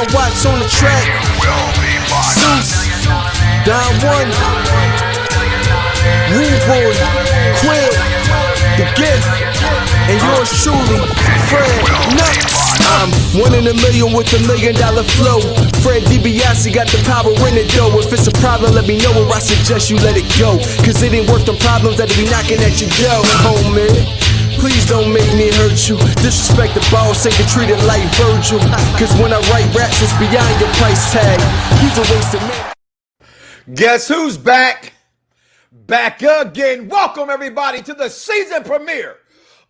John Watts on the track. Zeus, Don One, Rude Boy, Quid, The Gift, and yours truly, Fred Knoxxx. I'm 1 in a million with $1 million flow. Fred DiBiase got the power in it though. If it's a problem, let me know, or I suggest you let it go. Cause it ain't worth them problems that'll be knocking at your door, homie. Please don't make me hurt you. Disrespect the boss, ain't treated like Virgil. Cause when I write raps, it's beyond your price tag. He's a waste of man. Guess who's back? Back again. Welcome everybody to the season premiere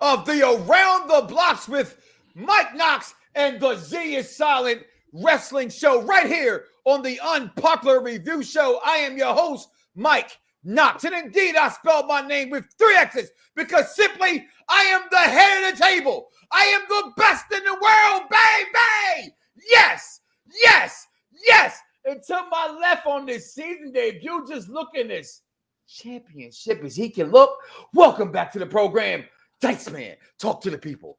of the Around the Bloxxx with Mike Knoxxx and the Z is Silent Wrestling Show right here on the Unpopular Review Show. I am your host, Mike Knoxxx. And indeed, I spelled my name with 3 X's because simply I am the head of the table. I am the best in the world, baby. Yes, yes, yes. And to my left on this season debut, just looking as championship as he can look. Welcome back to the program. Dice Man, talk to the people.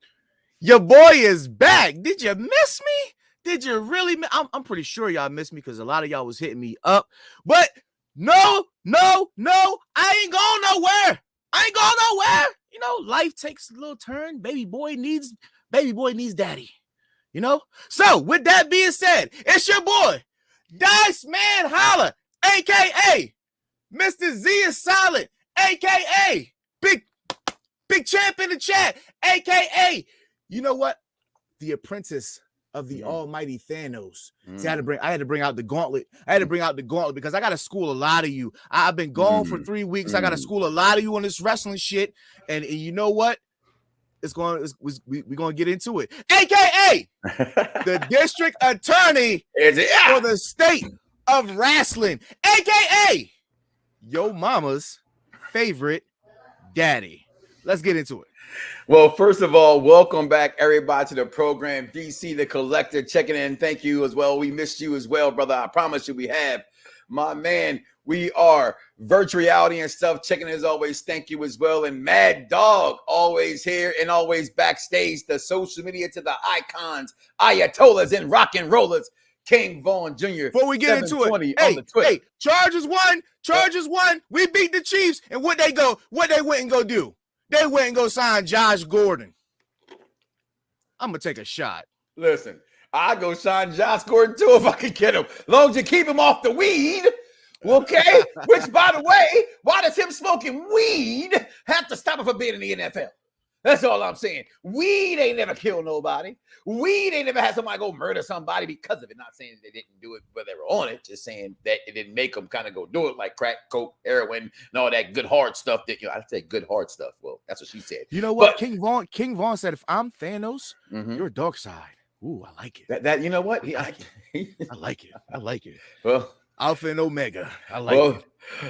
Your boy is back. Did you miss me? Did you really? I'm pretty sure y'all missed me because a lot of y'all was hitting me up. But no, I ain't going nowhere. You know, life takes a little turn. Baby boy needs daddy. You know? So, with that being said, it's your boy, Dice Man Holla, a.k.a. Mr. Z is Silent, a.k.a. Big Champ in the chat, a.k.a. You know what? The apprentice of the almighty Thanos. See, I had to bring out the gauntlet. Because I got to school a lot of you. I've been gone for 3 weeks. I got to school a lot of you on this wrestling shit. And you know what? We're going to get into it. AKA the district attorney for the state of wrestling. AKA yo mama's favorite daddy. Let's get into it. Well, first of all, welcome back, everybody, to the program. DC, the collector, checking in. Thank you as well. We missed you as well, brother. I promise you we have. My man, we are virtual reality and stuff. Checking in as always. Thank you as well. And Mad Dog, always here and always backstage. The social media to the icons, Ayatollahs and rock and rollers. King Vaughn Jr. Before we get into it, hey, Chargers won. We beat the Chiefs. And what they went and go do? They went and go sign Josh Gordon. I'm going to take a shot. Listen, I go sign Josh Gordon too if I can get him. As long as you keep him off the weed, okay? Which, by the way, why does him smoking weed have to stop him from being in the NFL? That's all I'm saying. Weed ain't never killed nobody. Weed ain't never had somebody go murder somebody because of it. Not saying they didn't do it where they were on it. Just saying that it didn't make them kind of go do it like crack, coke, heroin, and all that good hard stuff. That I say good hard stuff. Well, that's what she said. You know what? But King Vaughn said, if I'm Thanos, you're dark side. Ooh, I like it. That you know what? I like it. Well, Alpha and Omega. I like it.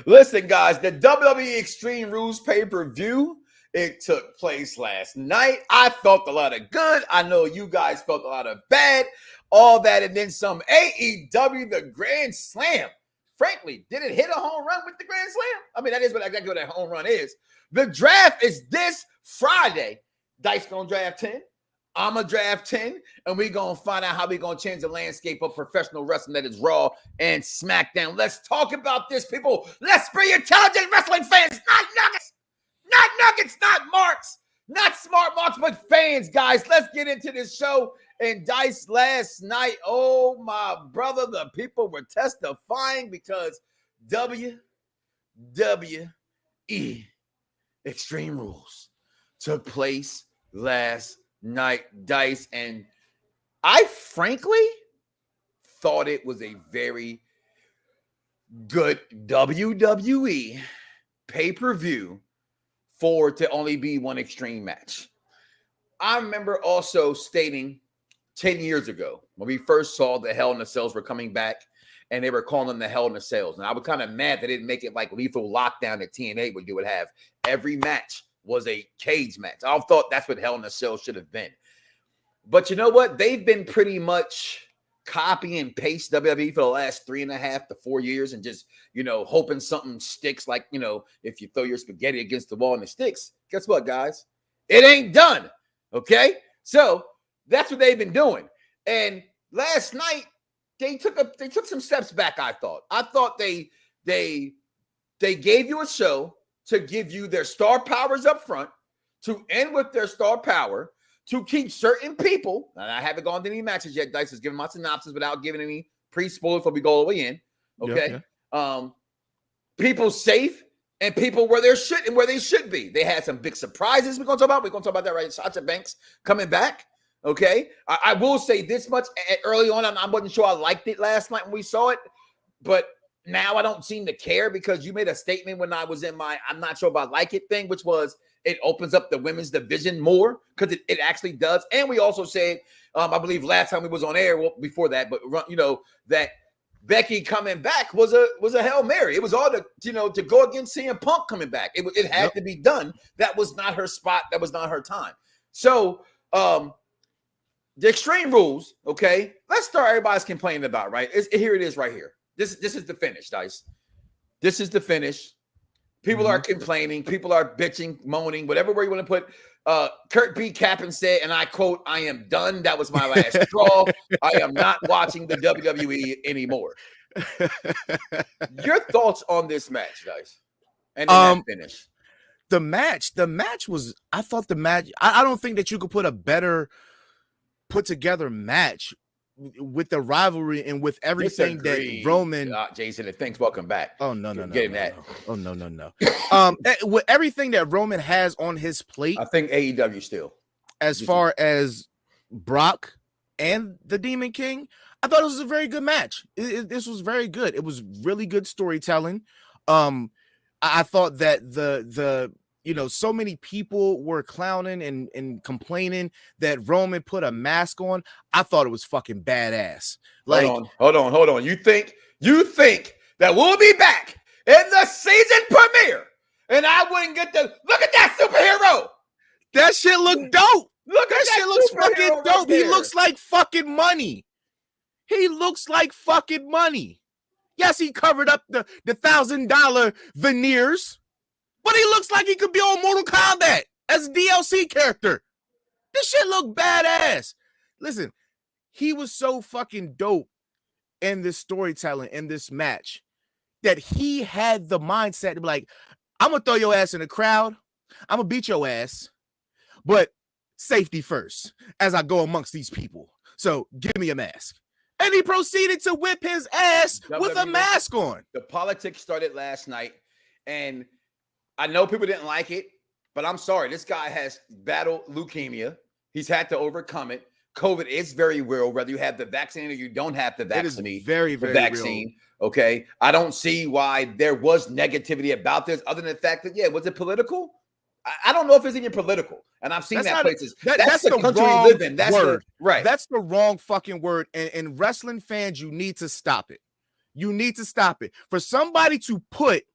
Listen, guys, the WWE Extreme Rules pay-per-view. It took place last night. I felt a lot of good. I know you guys felt a lot of bad. All that and then some. AEW, the Grand Slam. Frankly, did it hit a home run with the Grand Slam? I mean, that is exactly what a home run is. The draft is this Friday. Dice gonna draft 10. I'm gonna draft 10. And we're gonna find out how we're gonna change the landscape of professional wrestling that is Raw and SmackDown. Let's talk about this, people. Let's be intelligent wrestling fans, not nuggets. Not nuggets, not marks, not smart marks, but fans, guys. Let's get into this show. And Dice last night, oh, my brother, the people were testifying because WWE Extreme Rules took place last night, Dice. And I frankly thought it was a very good WWE pay-per-view for to only be one extreme match. I remember also stating 10 years ago when we first saw the Hell in the Cells were coming back and they were calling them the Hell in the Cells. And I was kind of mad they didn't make it like Lethal Lockdown that TNA would do. Would have every match was a cage match. I thought that's what Hell in the Cells should have been. But you know what? They've been pretty much copy and paste WWE for the last 3.5 to 4 years and just, hoping something sticks. Like, if you throw your spaghetti against the wall and it sticks, guess what, guys? It ain't done. Okay. So that's what they've been doing. And last night they took some steps back. I thought they gave you a show to give you their star powers up front, to end with their star power, to keep certain people, and I haven't gone to any matches yet. Dice is giving my synopsis without giving any pre-spoilers before we go all the way in. Okay. Yeah. People safe and people where they should be. They had some big surprises we're going to talk about. We're going to talk about that, right? Sasha Banks coming back. Okay. I will say this much early on. I wasn't sure I liked it last night when we saw it, but now I don't seem to care because you made a statement when I was in my I'm not sure if I like it thing, which was it opens up the women's division more because it actually does. And we also said, I believe last time we was on air, well, before that, but that Becky coming back was a Hail Mary. It was all to go against CM Punk coming back. It had to be done. That was not her spot. That was not her time. So the Extreme Rules, okay, let's start everybody's complaining about, right? Here it is right here. This is the finish, Dice. This is the finish. People are complaining. People are bitching, moaning, whatever word you want to put. Kurt B. Cappan said, and I quote, "I am done. That was my last straw. I am not watching the WWE anymore." Your thoughts on this match, Dice? And then that finish. The match was, I thought the match, I don't think that you could put a better put together match with the rivalry and with everything that Roman Jason, thanks, welcome back. Oh no. Oh no. With everything that Roman has on his plate, I think AEW still. As far as Brock and the Demon King, I thought it was a very good match. This was very good. It was really good storytelling. I thought that the so many people were clowning and complaining that Roman put a mask on. I thought it was fucking badass. Like, hold on. You think that we'll be back in the season premiere and I wouldn't get to look at that superhero? That shit look dope. Look at that shit looks fucking dope. Right, he looks like fucking money. He looks like fucking money. Yes, he covered up the $1,000 veneers. But he looks like he could be on Mortal Kombat as a DLC character. This shit look badass. Listen, he was so fucking dope in this storytelling, in this match, that he had the mindset to be like, I'm going to throw your ass in the crowd. I'm going to beat your ass. But safety first as I go amongst these people. So give me a mask. And he proceeded to whip his ass with a mask on. The politics started last night, and I know people didn't like it, but I'm sorry. This guy has battled leukemia. He's had to overcome it. COVID is very real, whether you have the vaccine or you don't have the vaccine. It is very, very vaccine. Real. Okay. I don't see why there was negativity about this, other than the fact that, was it political? I don't know if it's even political. And I've seen places. That's the country we live in. That's word. Right. That's the wrong fucking word. And wrestling fans, you need to stop it. You need to stop it. For somebody to put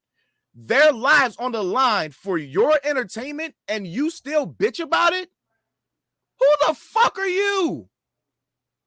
their lives on the line for your entertainment and you still bitch about it? Who the fuck are you?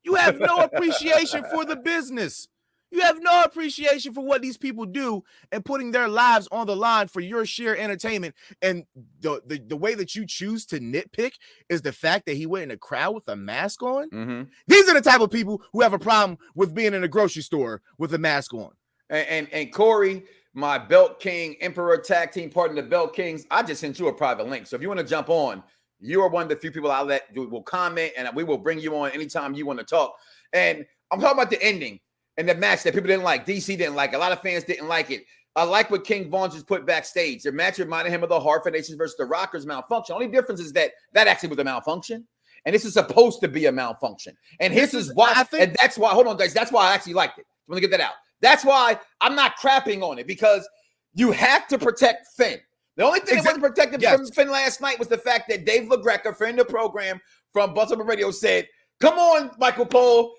You have no appreciation for the business. You have no appreciation for what these people do and putting their lives on the line for your sheer entertainment. And the way that you choose to nitpick is the fact that he went in a crowd with a mask on. Mm-hmm. These are the type of people who have a problem with being in a grocery store with a mask on. And Corey, my Belt King Emperor tag team partner, the Belt Kings, I just sent you a private link. So if you want to jump on, you are one of the few people I'll let will comment, and we will bring you on anytime you want to talk. And I'm talking about the ending and the match that people didn't like. DC didn't like. A lot of fans didn't like it. I like what King Vaughn just put backstage. The match reminded him of the Hartford Nations versus the Rockers malfunction. Only difference is that actually was a malfunction. And this is supposed to be a malfunction. And this is why, and that's why, hold on, guys. That's why I actually liked it. I want to get that out. That's why I'm not crapping on it, because you have to protect Finn. The only thing that wasn't protected from Finn last night was the fact that Dave LaGreca, friend of the program from Buzzsaw Radio, said, "Come on, Michael Cole.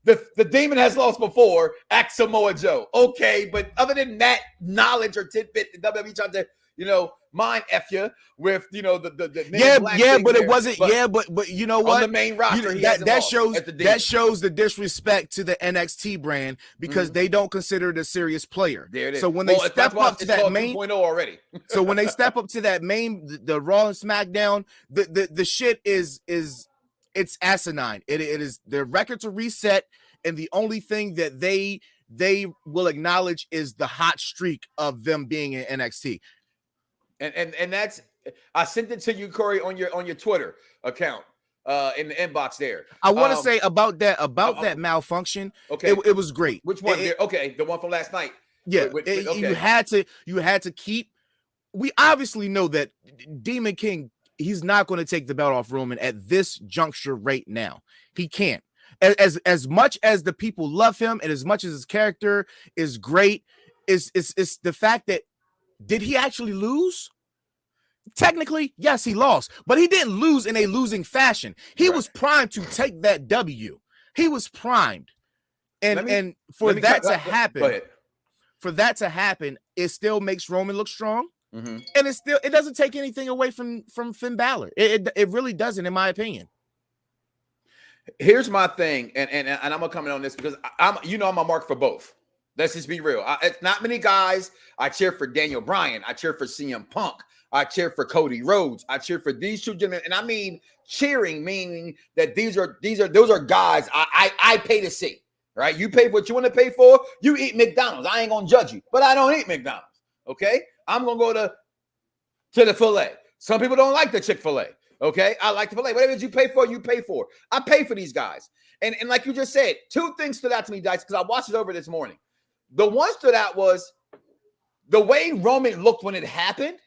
The demon has lost before. Act Samoa Joe." Okay, but other than that knowledge or tidbit, the WWE tried to, mind F you with, the but it wasn't. But you know what? On the main roster, that shows the disrespect to the NXT brand, because they don't consider it a serious player. There it is. So when they step up to that main 2.0 already. So when they step up to that main, the Raw and SmackDown, the shit is it's asinine. It is, their records are reset. and the only thing that they will acknowledge is the hot streak of them being in NXT. And that's, I sent it to you, Corey, on your Twitter account, in the inbox there. I want to say about that malfunction. Okay, it was great. Which one? Okay, the one from last night. Yeah, okay. You had to keep. We obviously know that Demon King, he's not going to take the belt off Roman at this juncture right now. He can't. As much as the people love him and as much as his character is great, is the fact that, did he actually lose? Technically, yes, he lost, but he didn't lose in a losing fashion. He was primed to take that W. He was primed. And for that to happen, it still makes Roman look strong. Mm-hmm. And it doesn't take anything away from Finn Balor. It really doesn't, in my opinion. Here's my thing, and I'm gonna comment on this because I'm a mark for both. Let's just be real. It's not many guys. I cheer for Daniel Bryan. I cheer for CM Punk. I cheer for Cody Rhodes. I cheer for these two gentlemen, and I mean cheering, meaning that those are guys I pay to see. Right? You pay for what you want to pay for. You eat McDonald's. I ain't gonna judge you, but I don't eat McDonald's. Okay, I'm gonna go to the filet. Some people don't like the Chick-fil-A. Okay, I like the filet. Whatever you pay for, you pay for. I pay for these guys, and like you just said, two things stood out to me, Dice, because I watched it over this morning. The one stood out was the way Roman looked when it happened.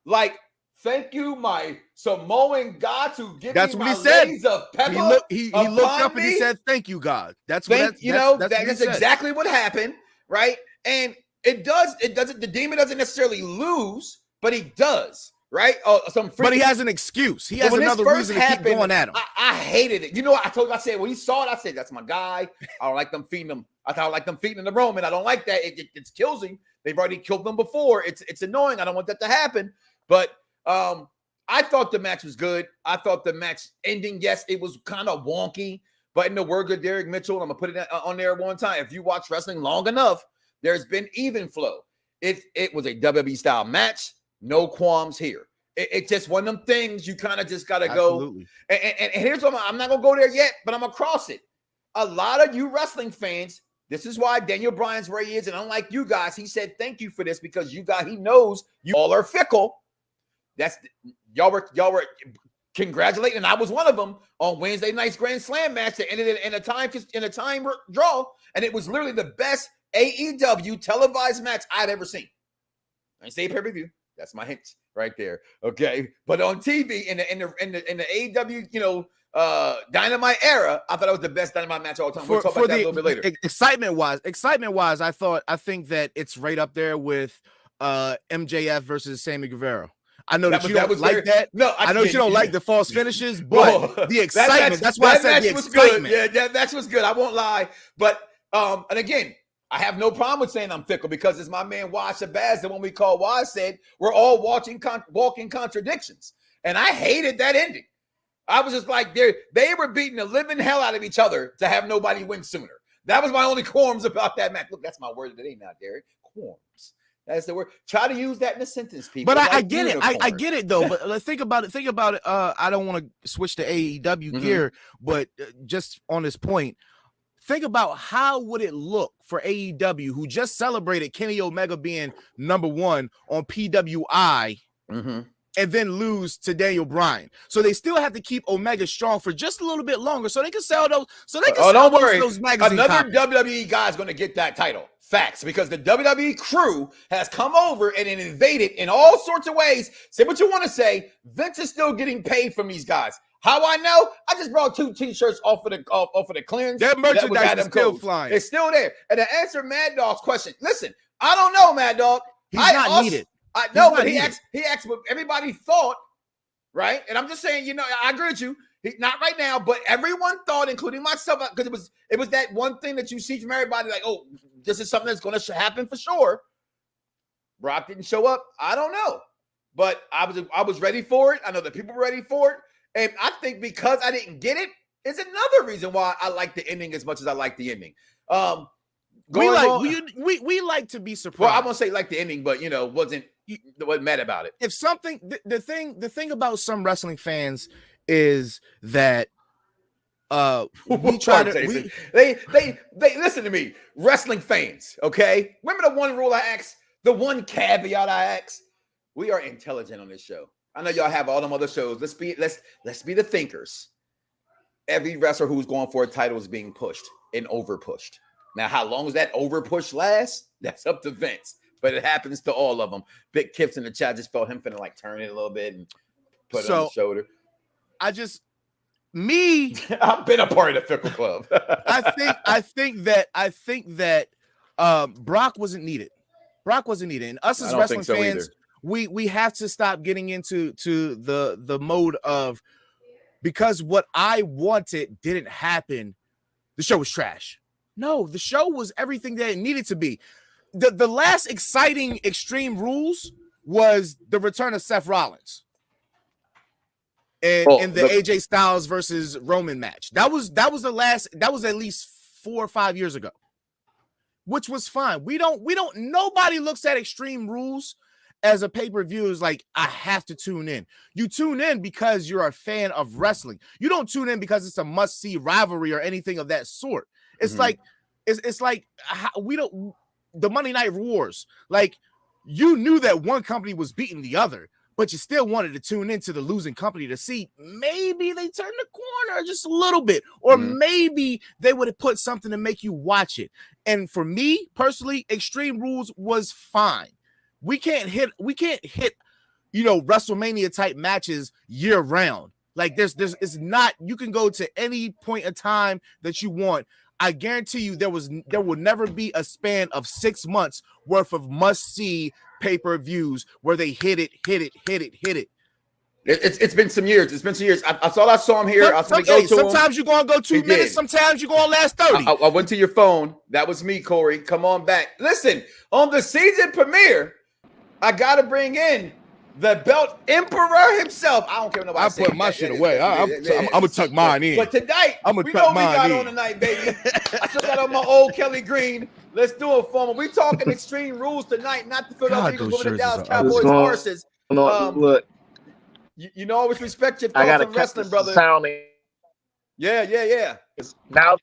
Like, thank you, my Samoan God, to give that's me what my he said. lays of pepper. He looked up and he said, "Thank you, God." That's exactly what happened, right? And it doesn't. The demon doesn't necessarily lose, but he does, right? But he has an excuse. He has another reason to keep going at him. I hated it. You know what I said when he saw it, I said, "That's my guy." I don't like them feeding him. I like them feeding the Roman. I don't like that. It kills him. They've already killed them before. It's annoying. I don't want that to happen. But I thought the match was good. I thought the match ending, yes, it was kind of wonky. But in the words of Derek Mitchell, I'm going to put it on there one time. If you watch wrestling long enough, there's been even flow. It was a WWE style match. No qualms here. It's just one of them things you kind of just got to go. And here's what I'm not going to go there yet, but I'm going to cross it. A lot of you wrestling fans, this is why Daniel Bryan's where he is. And unlike you guys, he said, thank you for this because he knows you all are fickle. Y'all were congratulating, and I was one of them on Wednesday night's Grand Slam match that ended in a time draw, and it was literally the best AEW televised match I'd ever seen. I say pay-per-view. That's my hint right there. Okay, but on TV in the AEW, Dynamite era, I thought it was the best Dynamite match of all time. We'll talk about that a little bit later. Excitement wise, I think that it's right up there with MJF versus Sammy Guevara. I know that you don't like that. No, I know you don't like the false finishes, but the excitement. That's why I said the excitement. Good. Yeah, that match was good. I won't lie. But and again, I have no problem with saying I'm fickle because as my man Waz Shabazz, the one we call Waz, said, we're all walking contradictions. And I hated that ending. I was just like, they were beating the living hell out of each other to have nobody win sooner. That was my only qualms about that match. Look, that's my word of the day now, Derek. Qualms. That's the word. Try to use that in a sentence, people. But I get it. I get it though. But think about it. I don't want to switch to AEW gear, but just on this point, think about how would it look for AEW, who just celebrated Kenny Omega being #1 on PWI, and then lose to Daniel Bryan. So they still have to keep Omega strong for just a little bit longer, so they can sell those. So they can sell those magazine Another copies. WWE guy is going to get that title. Facts, because the WWE crew has come over and invaded in all sorts of ways. Say what you want to say. Vince is still getting paid from these guys. How I know? I just brought 2 T-shirts off of the clearance. That merchandise is still flying. It's still there. And to answer Mad Dog's question, listen, I don't know, Mad Dog. He's not needed. I know, but he asked what everybody thought, right? And I'm just saying, I agree with you. Not right now, but everyone thought, including myself, because it was that one thing that you see from everybody, like, oh, this is something that's going to happen for sure. Brock didn't show up. I don't know, but I was ready for it. I know that people were ready for it, and I think because I didn't get it is another reason why I like the ending as much as I like the ending. We like to be surprised. Well, I won't say like the ending, but wasn't mad about it. If something, the thing about some wrestling fans is that we try to they listen to me, wrestling fans. Okay, remember the one rule I asked, the one caveat I asked. We are intelligent on this show. I know y'all have all them other shows. Let's be the thinkers. Every wrestler who's going for a title is being pushed and over pushed. Now, how long does that over push last? That's up to Vince. But it happens to all of them. Big Kips in the chat just felt him finna like turn it a little bit and put it on the shoulder. I've been a part of the Fickle Club. I think that Brock wasn't needed. And us as wrestling fans, we have to stop getting into the mode of, because what I wanted didn't happen, the show was trash. No, the show was everything that it needed to be. The last exciting Extreme Rules was the return of Seth Rollins and the AJ Styles versus Roman match. That was the last. That was at least 4 or 5 years ago, which was fine. Nobody looks at Extreme Rules as a pay-per-view is like, I have to tune in. You tune in because you're a fan of wrestling. You don't tune in because it's a must-see rivalry or anything of that sort. It's like we don't. The Monday Night Wars, like, you knew that one company was beating the other, but you still wanted to tune into the losing company to see maybe they turn the corner just a little bit, or maybe they would have put something to make you watch it. And for me personally, Extreme Rules was fine. We can't hit, WrestleMania type matches year round. Like it's not, you can go to any point in time that you want. I guarantee you there will never be a span of 6 months worth of must-see pay-per-views where they hit it. It's been some years. I saw him here. Sometimes you're going to go 2 minutes. Sometimes you're going to last 30. I went to your phone. That was me, Corey. Come on back. Listen, on the season premiere, I got to bring in the belt emperor himself. I don't care what nobody I put my shit away. I'm going to tuck mine in. But tonight, we know we got on tonight, baby. I still got on my old Kelly Green. Let's do it for me. We talking Extreme Rules tonight, not the Philadelphia Eagles, but the Dallas Cowboys horses. Look. You always respect your thoughts on wrestling, brother. Sounding. Yeah. Now,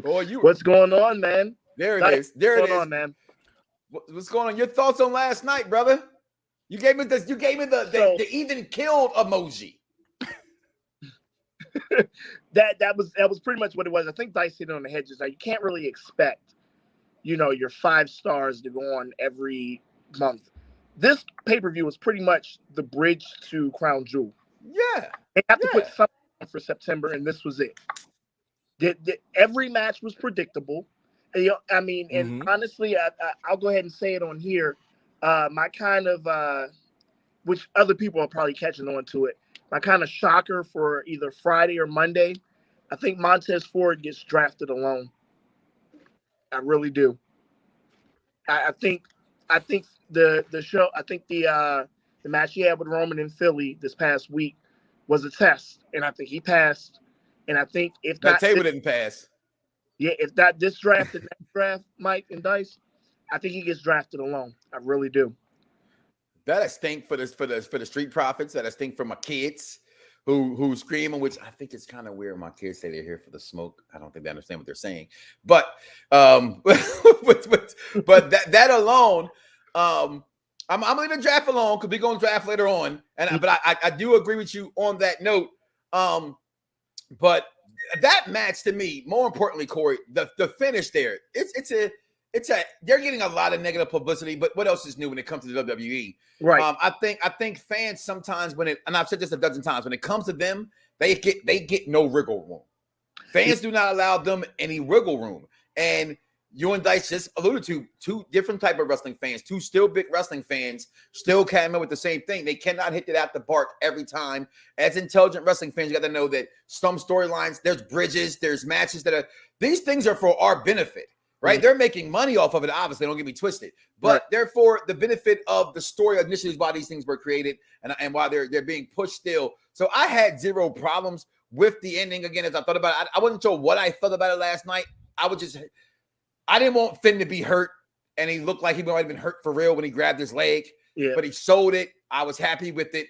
what's going on, man? There it is. What's going on, man? What's going on? Your thoughts on last night, brother? You gave me the even killed emoji. that was pretty much what it was. I think Dice hit it on the head. Just like, you can't really expect, your 5 stars to go on every month. This pay-per-view was pretty much the bridge to Crown Jewel. Yeah. They have to put something on for September, and this was it. Every match was predictable. And honestly, I'll go ahead and say it on here. My kind of, which other people are probably catching on to it, my kind of shocker for either Friday or Monday, I think Montez Ford gets drafted alone. I really do. I think the show, I think the match he had with Roman in Philly this past week was a test, and I think he passed. And I think if that table didn't pass. Yeah, if not this draft and next draft, Mike and Dice, I think he gets drafted alone. I really do. That I stink for the Street Profits. That I stink for my kids who screaming, which I think it's kind of weird. My kids say they're here for the smoke. I don't think they understand what they're saying. But but that alone, I'm gonna leave the draft alone because we're gonna draft later on. But I do agree with you on that note. But that match to me, more importantly, Corey, the finish there, it's a they're getting a lot of negative publicity, but what else is new when it comes to the WWE? Right. I think fans sometimes and I've said this a dozen times, when it comes to them, they get no wiggle room. Fans do not allow them any wiggle room. And you and Dice just alluded to 2 different type of wrestling fans, 2 still big wrestling fans, still came in with the same thing. They cannot hit it out the park every time. As intelligent wrestling fans, you got to know that some storylines, there's bridges, there's matches these things are for our benefit, right? Mm-hmm. They're making money off of it, obviously, don't get me twisted. But therefore, the benefit of the story initially is why these things were created and why they're being pushed still. So I had 0 problems with the ending. Again, as I thought about it, I wasn't sure what I felt about it last night. I didn't want Finn to be hurt, and he looked like he might have been hurt for real when he grabbed his leg. Yeah. But he sold it. I was happy with it.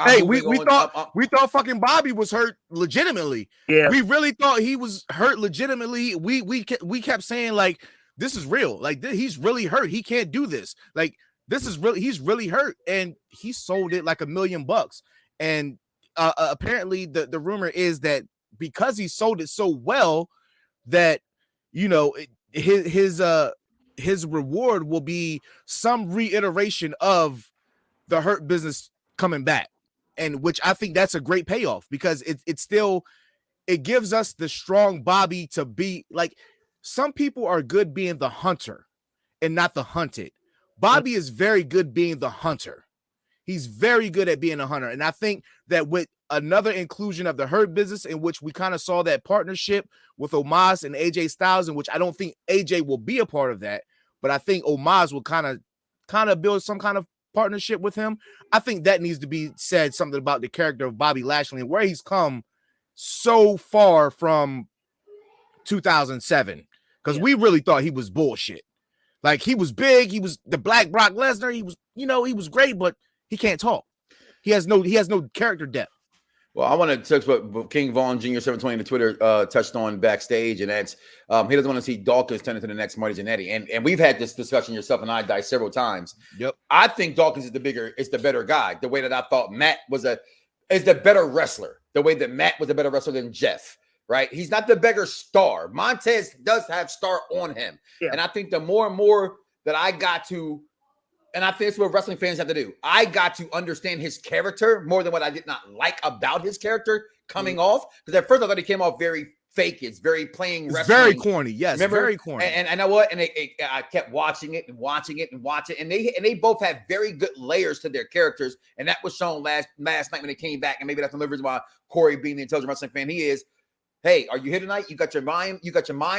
Hey, we thought fucking Bobby was hurt legitimately. Yeah, we really thought he was hurt legitimately. We kept saying like this is real. Like he's really hurt. He can't do this. Like this is really he's really hurt, and he sold it like $1 million. And apparently the rumor is that because he sold it so well that his reward will be some reiteration of the Hurt Business coming back. And which I think that's a great payoff because it gives us the strong Bobby to be like some people are good being the hunter and not the hunted. Bobby is very good being the hunter. He's very good at being a hunter. And I think that with another inclusion of the Hurt Business in which we kind of saw that partnership with Omos and AJ Styles, in which I don't think AJ will be a part of that, but I think Omos will kind of build some kind of partnership with him. I think that needs to be said something about the character of Bobby Lashley and where he's come so far from 2007 because we really thought he was bullshit. Like he was big, he was the Black Brock Lesnar, he was great, but he can't talk. He has no character depth. Well, I want to touch what King Vaughn Jr. 720 on the Twitter touched on backstage, and that's he doesn't want to see Dawkins turn into the next Marty Jannetty. And we've had this discussion, yourself and I, Dice, several times. Yep. I think Dawkins is the better guy. The way that I thought Matt is the better wrestler. The way that Matt was a better wrestler than Jeff, right? He's not the bigger star. Montez does have star on him. Yeah. And I think the more and more that I got to, and I think it's what wrestling fans have to do. I got to understand his character more than what I did not like about his character coming off. Because at first I thought he came off very fake. It's very playing wrestling. Very corny. Yes, remember? Very corny. And I know what? And I kept watching it. And they both had very good layers to their characters. And that was shown last night when they came back. And maybe that's the reason why Corey, being the intelligent wrestling fan he is, hey, are you here tonight? You got your mind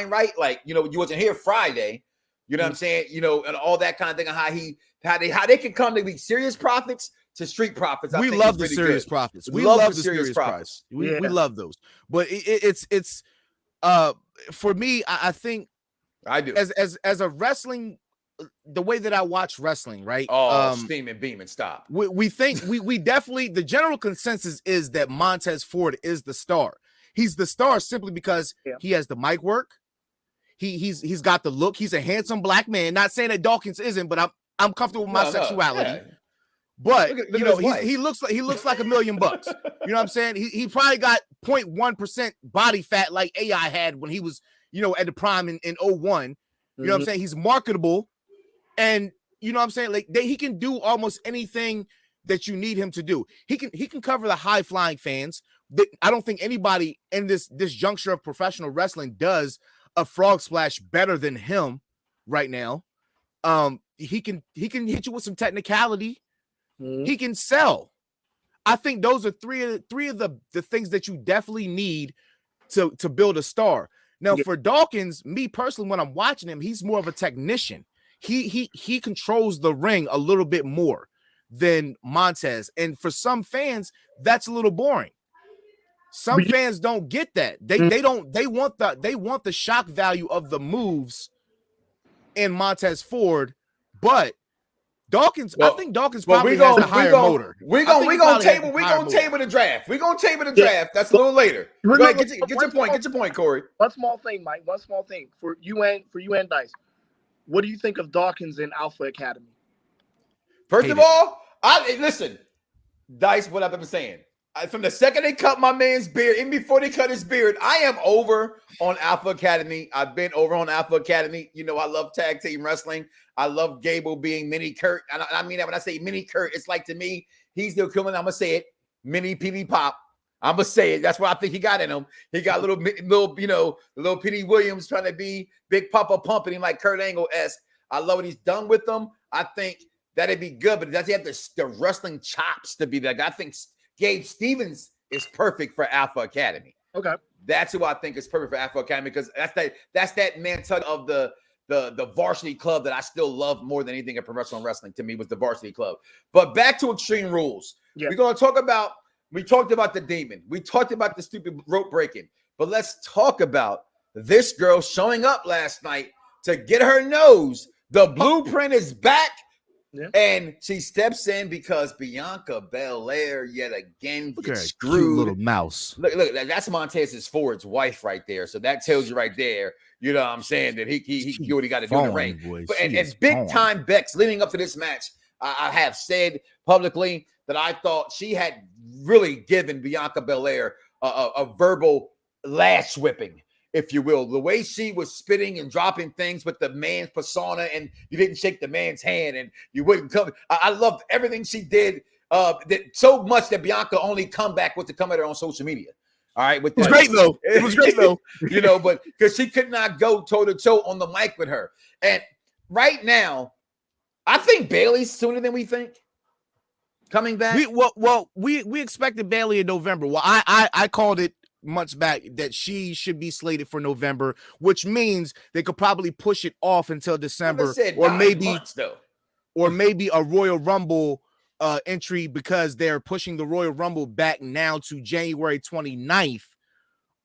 right? Like, you wasn't here Friday. You know what I'm saying? And all that kind of thing, how they can come to be serious prophets to street prophets. We love the serious prophets. We love the serious prophets. We love those. But it's for me, I think I do as a wrestling, the way that I watch wrestling, right? Steaming, beaming, stop. We think we definitely, the general consensus is that Montez Ford is the star. He's the star simply because he has the mic work. He's got the look. He's a handsome black man. Not saying that Dawkins isn't, but I'm comfortable with my sexuality. Yeah. But look he looks like $1 million. You know what I'm saying? He probably got 0.1% body fat like AI had when he was, at the prime in 01. You know what I'm saying? He's marketable, and you know what I'm saying? Like he can do almost anything that you need him to do. He can cover the high flying fans. I don't think anybody in this juncture of professional wrestling does a frog splash better than him right now. He can hit you with some technicality. He can sell. I think those are three of the things that you definitely need to build a star. Now, for Dawkins, me personally, when I'm watching him, he's more of a technician. He controls the ring a little bit more than Montez, and for some fans, that's a little boring. Some fans don't get that. They want the shock value of the moves in Montez Ford, but Dawkins, I think Dawkins probably has the higher motor. We're gonna table the draft. We're gonna table the draft. That's a little later. Go ahead, get your point. Get your point, Corey. One small thing, Mike. One small thing for you and Dice. What do you think of Dawkins in Alpha Academy? First of all, listen, Dice. What I've been saying. From the second they cut my man's beard, even before they cut his beard, I am over on Alpha Academy. I've been over on Alpha Academy. I love tag team wrestling. I love Gable being Mini Kurt. And I mean that when I say Mini Kurt, it's like to me, he's the equivalent. I'm going to say it. Mini PB Pop. I'm going to say it. That's what I think he got in him. He got little Petey Williams trying to be Big Papa pumping him like Kurt Angle-esque. I love what he's done with them. I think that'd be good, but does he have the wrestling chops to be that guy? I think Gabe Stevens is perfect for Alpha Academy. Okay. That's who I think is perfect for Alpha Academy because that's that Mantuck of the varsity club that I still love more than anything in professional wrestling. To me, was the varsity club. But back to Extreme Rules. Yeah. We talked about the demon. We talked about the stupid rope breaking. But let's talk about this girl showing up last night to get her nose. The blueprint is back. Yeah. And she steps in because Bianca Belair yet again Look at gets her screwed. cute little mouse. Look, that's Montez's Ford's wife right there. So that tells you right there, you know what I'm saying, that he do what he got to do in the ring. Boy. But, and big time Bex leading up to this match, I have said publicly that I thought she had really given Bianca Belair a verbal lash whipping, if you will. The way she was spitting and dropping things with the man's persona, and you didn't shake the man's hand, and you wouldn't come. I loved everything she did. That so much that Bianca only comeback was to come at her on social media. All right, with it was great though. It was great though. You know, but because she could not go toe to toe on the mic with her. And right now, I think Bailey's sooner than we think coming back. We expected Bailey in November. Well, I called it months back that she should be slated for November, which means they could probably push it off until December, or maybe a Royal Rumble entry, because they're pushing the Royal Rumble back now to January 29th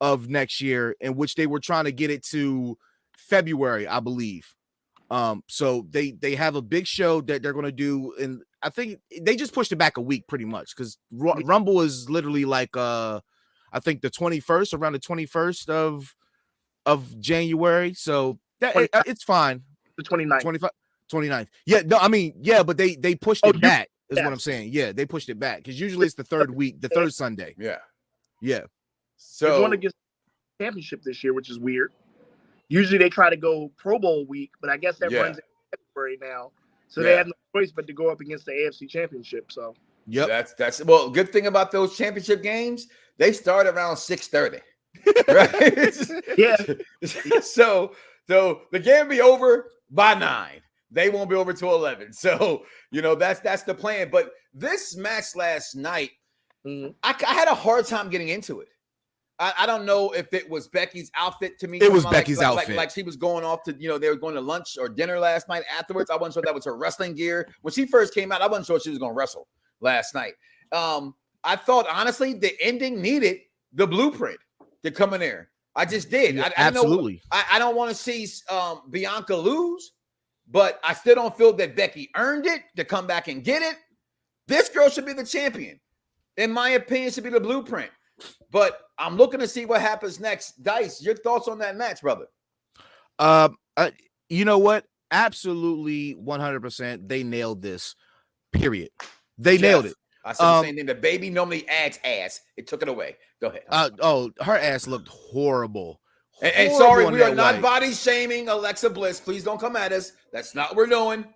of next year, in which they were trying to get it to February, I believe. So they have a big show that they're going to do, and I think they just pushed it back a week pretty much, because Rumble is literally like I think the 21st, around the 21st of January. So that it's fine. The 29th. 29th. Yeah, no, I mean, yeah, but they pushed it back, is what I'm saying. Yeah, they pushed it back, because usually it's the third week, the third Sunday. Yeah. So they're going to get championship this year, which is weird. Usually they try to go Pro Bowl week, but I guess that runs in February now. So they have no choice but to go up against the AFC Championship. So that's well, good thing about those championship games, they start around 6:30. Right? Yeah. So the game will be over by 9. They won't be over till 11. So, you know, that's the plan. But this match last night, I had a hard time getting into it. I don't know if it was Becky's outfit to me. It was Becky's outfit. Like she was going off to, you know, they were going to lunch or dinner last night afterwards. I wasn't sure that was her wrestling gear. When she first came out, I wasn't sure she was going to wrestle last night. I thought, honestly, the ending needed the blueprint to come in there. I just did. Yeah, I absolutely. I don't want to see Bianca lose, but I still don't feel that Becky earned it to come back and get it. This girl should be the champion. In my opinion, should be the blueprint. But I'm looking to see what happens next. Dice, your thoughts on that match, brother? You know what? Absolutely 100%. They nailed this. Period. They nailed it. I said the same thing. The baby normally adds ass. It took it away. Go ahead. Her ass looked horrible. And sorry, we are not body shaming Alexa Bliss. Please don't come at us. That's not what we're doing.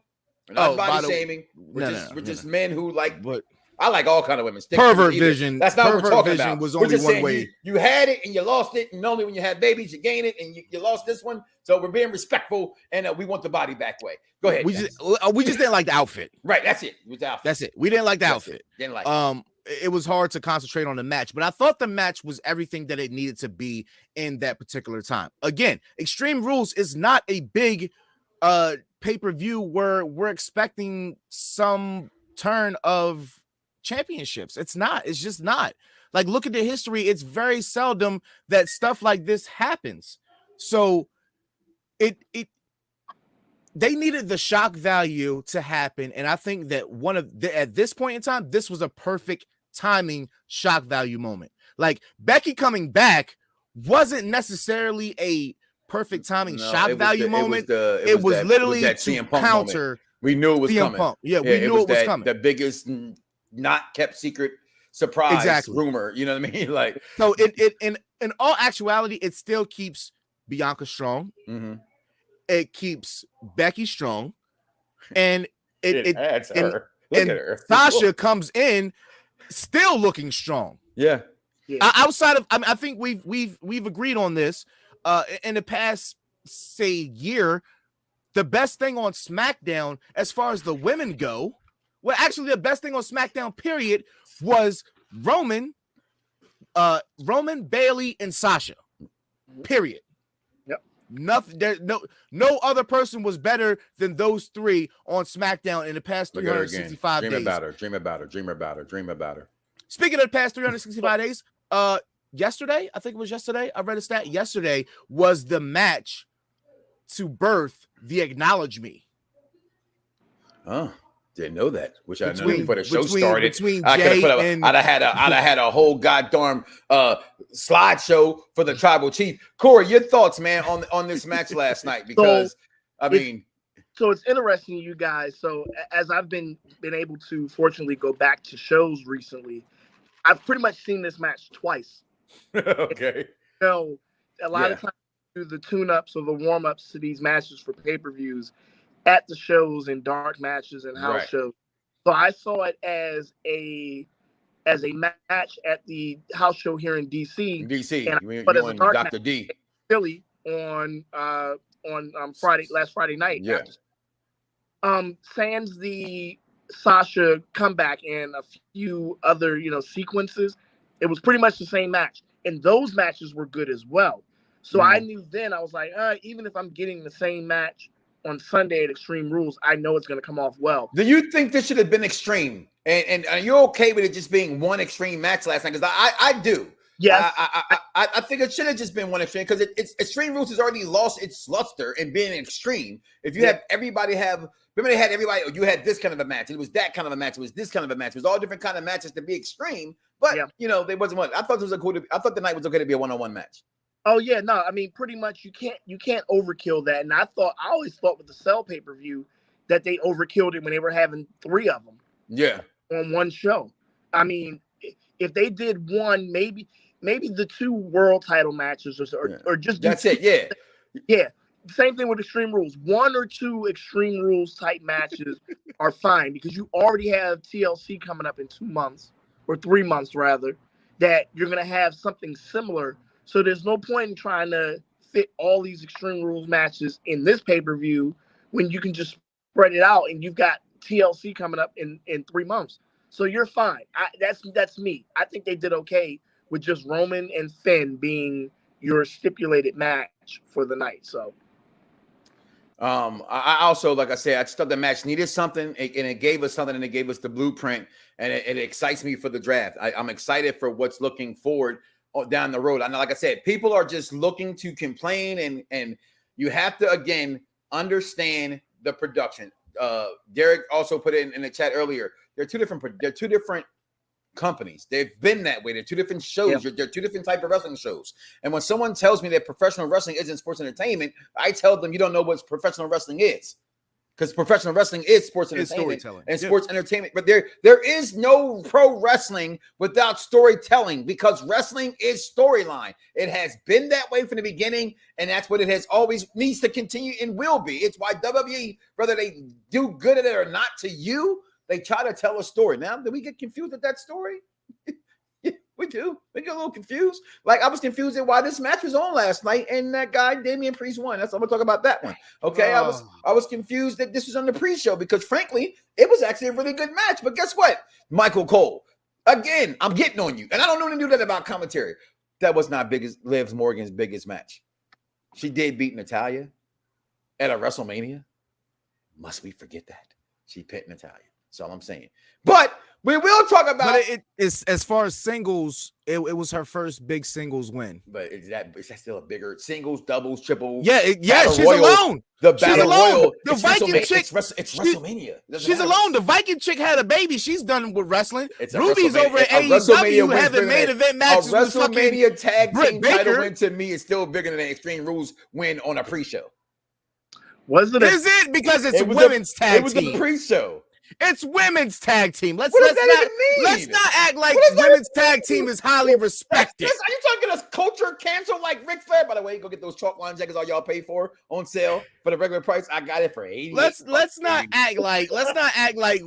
We're not body shaming. We're just men who like. But I like all kind of women. Pervert vision. That's not what we're talking about. Was only one way. You had it and you lost it, and only when you had babies you gain it, and you lost this one. So we're being respectful, and we want the body back way. Go ahead. We just didn't like the outfit. Right. That's it. With the outfit. That's it. We didn't like the outfit. Didn't like. It was hard to concentrate on the match, but I thought the match was everything that it needed to be in that particular time. Again, Extreme Rules is not a big pay-per-view where we're expecting some turn of championships. It's not. It's just not. Like, look at the history. It's very seldom that stuff like this happens. So they needed the shock value to happen, and I think that at this point in time, this was a perfect timing shock value moment. Like, Becky coming back wasn't necessarily a perfect timing shock value moment. It was literally to counter. Moment. We knew it was CM coming. Punk. Yeah, we knew it was coming. The biggest not kept secret surprise rumor. You know what I mean? Like, so in all actuality, it still keeps Bianca strong. Mm-hmm. It keeps Becky strong, and it adds her. Look at her. Sasha comes in still looking strong. Yeah. Outside of, I think we've agreed on this. In the past, say, year, the best thing on SmackDown, as far as the women go, well, actually, the best thing on SmackDown, period, was Roman, Bailey, and Sasha. Period. Nothing there. No other person was better than those three on SmackDown in the past 365 days. Dream about her. Speaking of the past 365 days, yesterday, I think it was yesterday. I read a stat. Yesterday was the match to birth the Acknowledge Me. Oh, Didn't know that. Which I knew Between- before the show between- started. between I could have Jay put and- I'd have had a whole goddamn slideshow for the tribal chief. Corey, your thoughts, man, on this match last night? Because So it's interesting, you guys. So as I've been able to fortunately go back to shows recently, I've pretty much seen this match twice. okay. You know, a lot of times do the tune-ups or the warm-ups to these matches for pay-per-views at the shows and dark matches and house shows. So I saw it as a match at the house show here in DC. But as a dark Dr. match D. Philly on last Friday night. Yeah. Sans the Sasha comeback and a few other, sequences, it was pretty much the same match. And those matches were good as well. So I knew then, I was like, even if I'm getting the same match on Sunday at Extreme Rules, I know it's going to come off well. Do you think this should have been extreme? And are you okay with it just being one extreme match last night? Because I do. Yes. I think it should have just been one extreme because it's Extreme Rules has already lost its luster in being extreme. If you have everybody remember they had everybody, you had this kind of a match, it was that kind of a match, it was this kind of a match, it was all different kind of matches to be extreme, but they wasn't one. I thought the night was okay to be a one-on-one match. Oh yeah, no, I mean pretty much you can't overkill that. And I always thought with the Cell pay-per-view that they overkilled it when they were having 3 of them. Yeah. On one show. I mean, if they did one, maybe the 2 world title matches or just that's it. Yeah. Yeah. Same thing with Extreme Rules. 1 or 2 Extreme Rules type matches are fine because you already have TLC coming up in 2 months or 3 months rather, that you're going to have something similar. So there's no point in trying to fit all these Extreme Rules matches in this pay-per-view when you can just spread it out and you've got TLC coming up in 3 months. So you're fine. That's me. I think they did okay with just Roman and Finn being your stipulated match for the night. So I also, like I said, I just thought the match needed something, and it gave us something, and it gave us the blueprint, and it excites me for the draft. I'm excited for what's looking forward down the road. I know, like I said, people are just looking to complain, and you have to again understand the production. Derek also put it in the chat earlier. They're two different companies. They've been that way. They're 2 different shows. They're 2 different type of wrestling shows. And when someone tells me that professional wrestling isn't sports entertainment, I tell them you don't know what professional wrestling is, because professional wrestling is sports entertainment and sports entertainment. But there is no pro wrestling without storytelling, because wrestling is storyline. It has been that way from the beginning, and that's what it has always needs to continue and will be. It's why WWE, whether they do good at it or not to you, they try to tell a story. Now, do we get confused at that story? Yeah, we do. We get a little confused. Like, I was confused at why this match was on last night and that guy, Damian Priest, won. I'm going to talk about that one. Okay, I was confused that this was on the pre-show because, frankly, it was actually a really good match. But guess what? Michael Cole. Again, I'm getting on you. And I don't know to do that about commentary. That was not Liv Morgan's biggest match. She did beat Natalya at a WrestleMania. Must we forget that? She pinned Natalya. That's all I'm saying. But we will talk about it. Is as far as singles, it was her first big singles win. But is that still a bigger singles, doubles, triples? Yeah, she's Royal, alone. The Battle Royal. The Viking chick. It's WrestleMania. She's alone. The Viking chick had a baby. She's done with wrestling. Ruby's over at AEW having main event matches. A WrestleMania tag team title win to me is still bigger than an Extreme Rules win on a pre-show. Was it? Is it because it's women's tag team? It was the pre-show. It's women's tag team. Let's not act like women's tag team is highly respected. Are you talking a culture cancel like Ric Flair? By the way, go get those chalk line jackets all y'all pay for on sale for the regular price. I got it for $80. Let's not act like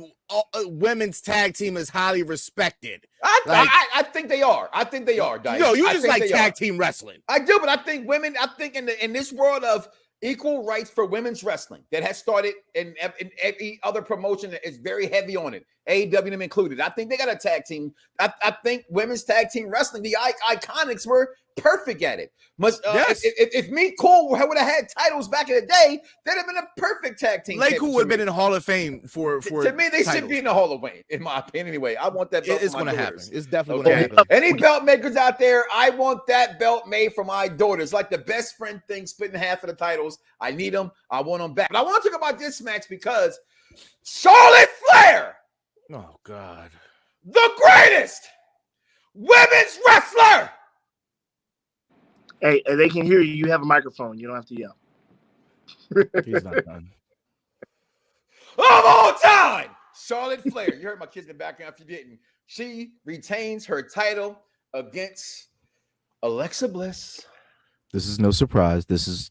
women's tag team is highly respected. I think they are. I think they are. Dice. No, you just like tag team wrestling. I do, but I think women. I think in this world of equal rights for women's wrestling that has started in every other promotion that is very heavy on it, AEW included. I think they got a tag team. I think women's tag team wrestling, the Iconics were perfect at it. Yes. If me Cool would have had titles back in the day, they'd have been a perfect tag team. Cool would have been in the Hall of Fame for to me, they should be in the Hall of Fame, in my opinion. Anyway, I want that belt. It's going to happen. It's definitely going to happen. Any belt makers out there, I want that belt made for my daughters. Like the best friend thing, split in half of the titles. I need them. I want them back. But I want to talk about this match because Charlotte Flair, Oh God. the greatest women's wrestler Hey, they can hear you. You have a microphone. You don't have to yell. He's not done. of all time. Charlotte Flair. You heard my kids in the background. If you didn't, she retains her title against Alexa Bliss. This is no surprise. This is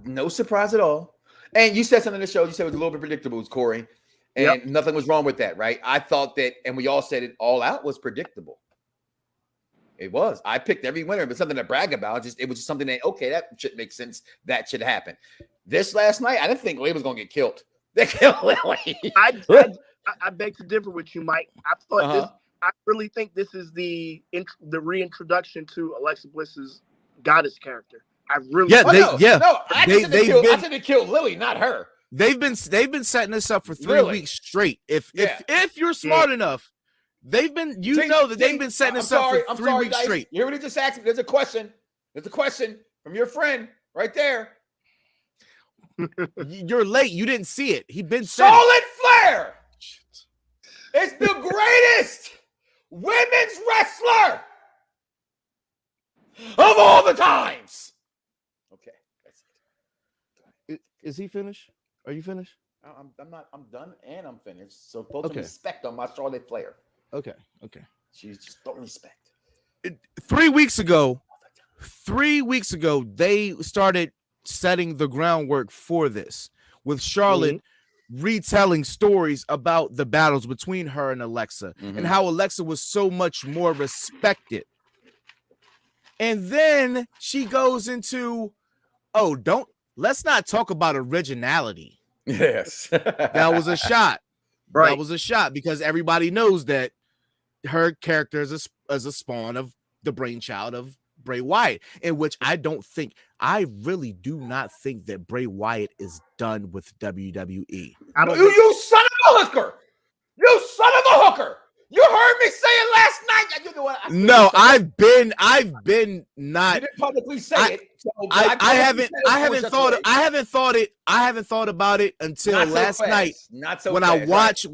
No surprise at all. And you said something in the show. You said it was a little bit predictable, Corey. And nothing was wrong with that, right? I thought that, and we all said it, All Out was predictable. It was. I picked every winner, but something to brag about. It was just something that, okay, that should make sense. That should happen. This last night, I didn't think Lily was going to get killed. They killed Lily. I beg to differ with you, Mike. I thought this. I really think this is the reintroduction to Alexa Bliss's goddess character. I really. Yeah, I said they killed Lily, not her. They've been setting this up for 3 weeks straight. If you're smart enough, they've been setting this up for 3 weeks straight. You hear what he just asked me? There's a question. There's a question from your friend right there. You're late. You didn't see it. He been said Charlotte Flair. It's the greatest women's wrestler of all the times. Okay, that's it. Is he finished? Are you finished? I'm not. I'm done and I'm finished. So put some respect on my Charlotte Flair. Okay. She's just don't respect. 3 weeks ago, they started setting the groundwork for this with Charlotte retelling stories about the battles between her and Alexa and how Alexa was so much more respected. And then she goes into, let's not talk about originality. Yes. That was a shot. Right. That was a shot because everybody knows that her character is a spawn of the brainchild of Bray Wyatt, in which I really do not think that Bray Wyatt is done with WWE. You son of a hooker! You son of a hooker! You heard me say it last night. You know what? No, I've been not. You didn't publicly say it. So I haven't thought about it until last night. When I watched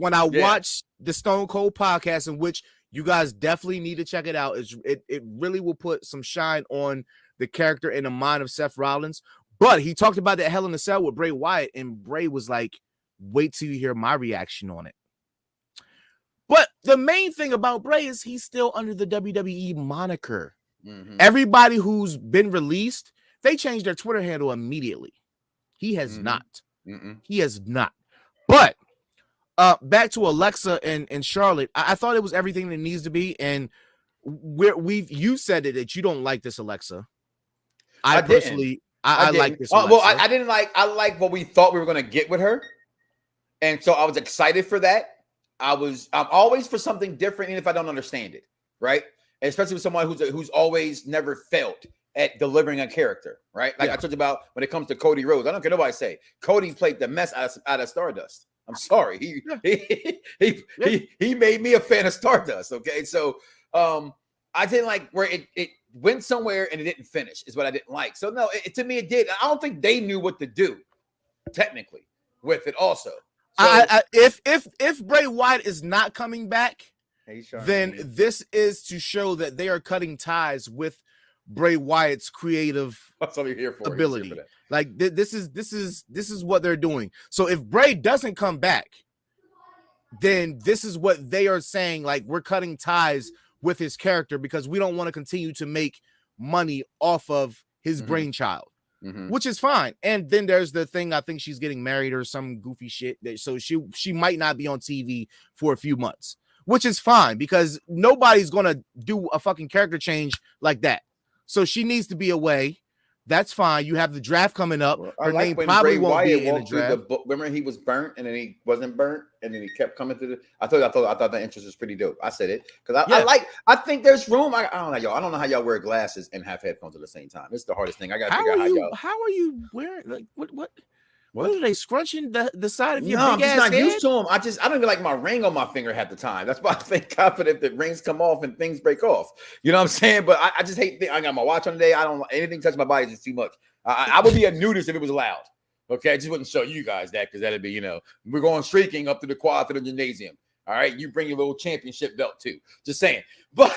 the Stone Cold podcast, in which you guys definitely need to check it out. It really will put some shine on the character and the mind of Seth Rollins. But he talked about that Hell in a Cell with Bray Wyatt, and Bray was like, wait till you hear my reaction on it. But the main thing about Bray is he's still under the WWE moniker. Everybody who's been released, they changed their Twitter handle immediately. He has not. He has not. But back to Alexa and Charlotte, I thought it was everything that needs to be. And you said it that you don't like this Alexa. I personally like this. Well, I didn't like. I like what we thought we were going to get with her, and so I was excited for that. I'm always for something different, even if I don't understand it, right? And especially with someone who's always never failed at delivering a character, right? Like I talked about when it comes to Cody Rhodes. I don't care nobody say. Cody played the mess out of Stardust. I'm sorry. He made me a fan of Stardust. Okay, so I didn't like where it went somewhere and it didn't finish. Is what I didn't like. So no, to me it did. I don't think they knew what to do technically with it. Also, so, if Bray Wyatt is not coming back, then this is to show that they are cutting ties with Bray Wyatt's creative ability. Like this is what they're doing. So if Bray doesn't come back, then this is what they are saying. Like, we're cutting ties with his character because we don't want to continue to make money off of his brainchild, which is fine. And then there's the thing, I think she's getting married or some goofy shit. So she might not be on TV for a few months, which is fine because nobody's going to do a fucking character change like that. So she needs to be away. That's fine. You have the draft coming up. Her name probably won't be in the draft. Remember, he was burnt and then he wasn't burnt and then he kept coming to the. I thought that interest was pretty dope. I said it because I think there's room. I don't know, y'all. I don't know how y'all wear glasses and have headphones at the same time. It's the hardest thing. I got to figure out how y'all. How are you wearing? Like what are they scrunching the side of your big I'm just not head? used to them. I don't even like my ring on my finger half the time. That's why I think confident that rings come off and things break off. You know what I'm saying? But I just hate. I got my watch on today. I don't anything touch my body is just too much. I would be a nudist if it was allowed. Okay, I just wouldn't show you guys that because that'd be, we're going streaking up to the quad to the gymnasium. All right, you bring your little championship belt too. Just saying. But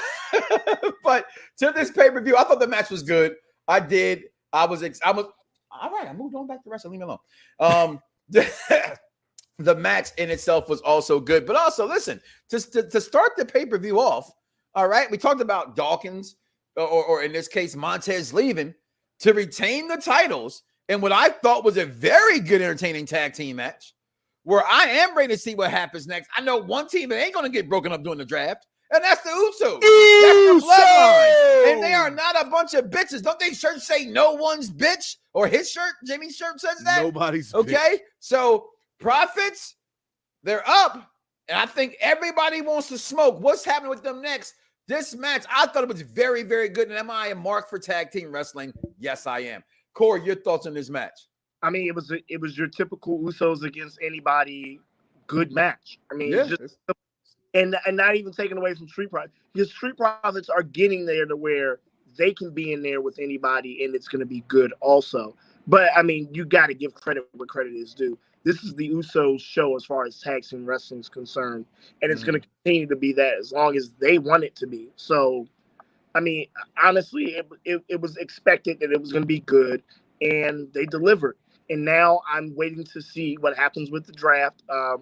but to this pay-per-view, I thought the match was good. I did. I was all right. I moved on back to wrestling. Leave me alone. The match in itself was also good, but also listen to start the pay-per-view off. All right, we talked about Dawkins, or in this case, Montez leaving to retain the titles in what I thought was a very good, entertaining tag team match. Where I am ready to see what happens next. I know one team that ain't going to get broken up during the draft, and that's the Usos. That's the bloodline. And they are not a bunch of bitches. Don't they shirts say no one's bitch? Or his shirt, Jimmy's shirt says that? Nobody's okay. Bitch. So profits, they're up. And I think everybody wants to smoke. What's happening with them next? This match, I thought it was very, very good. And am I a mark for tag team wrestling? Yes, I am. Corey, your thoughts on this match? I mean, it was your typical Usos against anybody good match. I mean, yeah. and not even taken away from Street Profits. Because Street Profits are getting there to where they can be in there with anybody and it's going to be good also. But, I mean, you got to give credit where credit is due. This is the Usos show as far as tag team wrestling is concerned. And it's going to continue to be that as long as they want it to be. So, I mean, honestly, it was expected that it was going to be good. And they delivered. And now I'm waiting to see what happens with the draft. I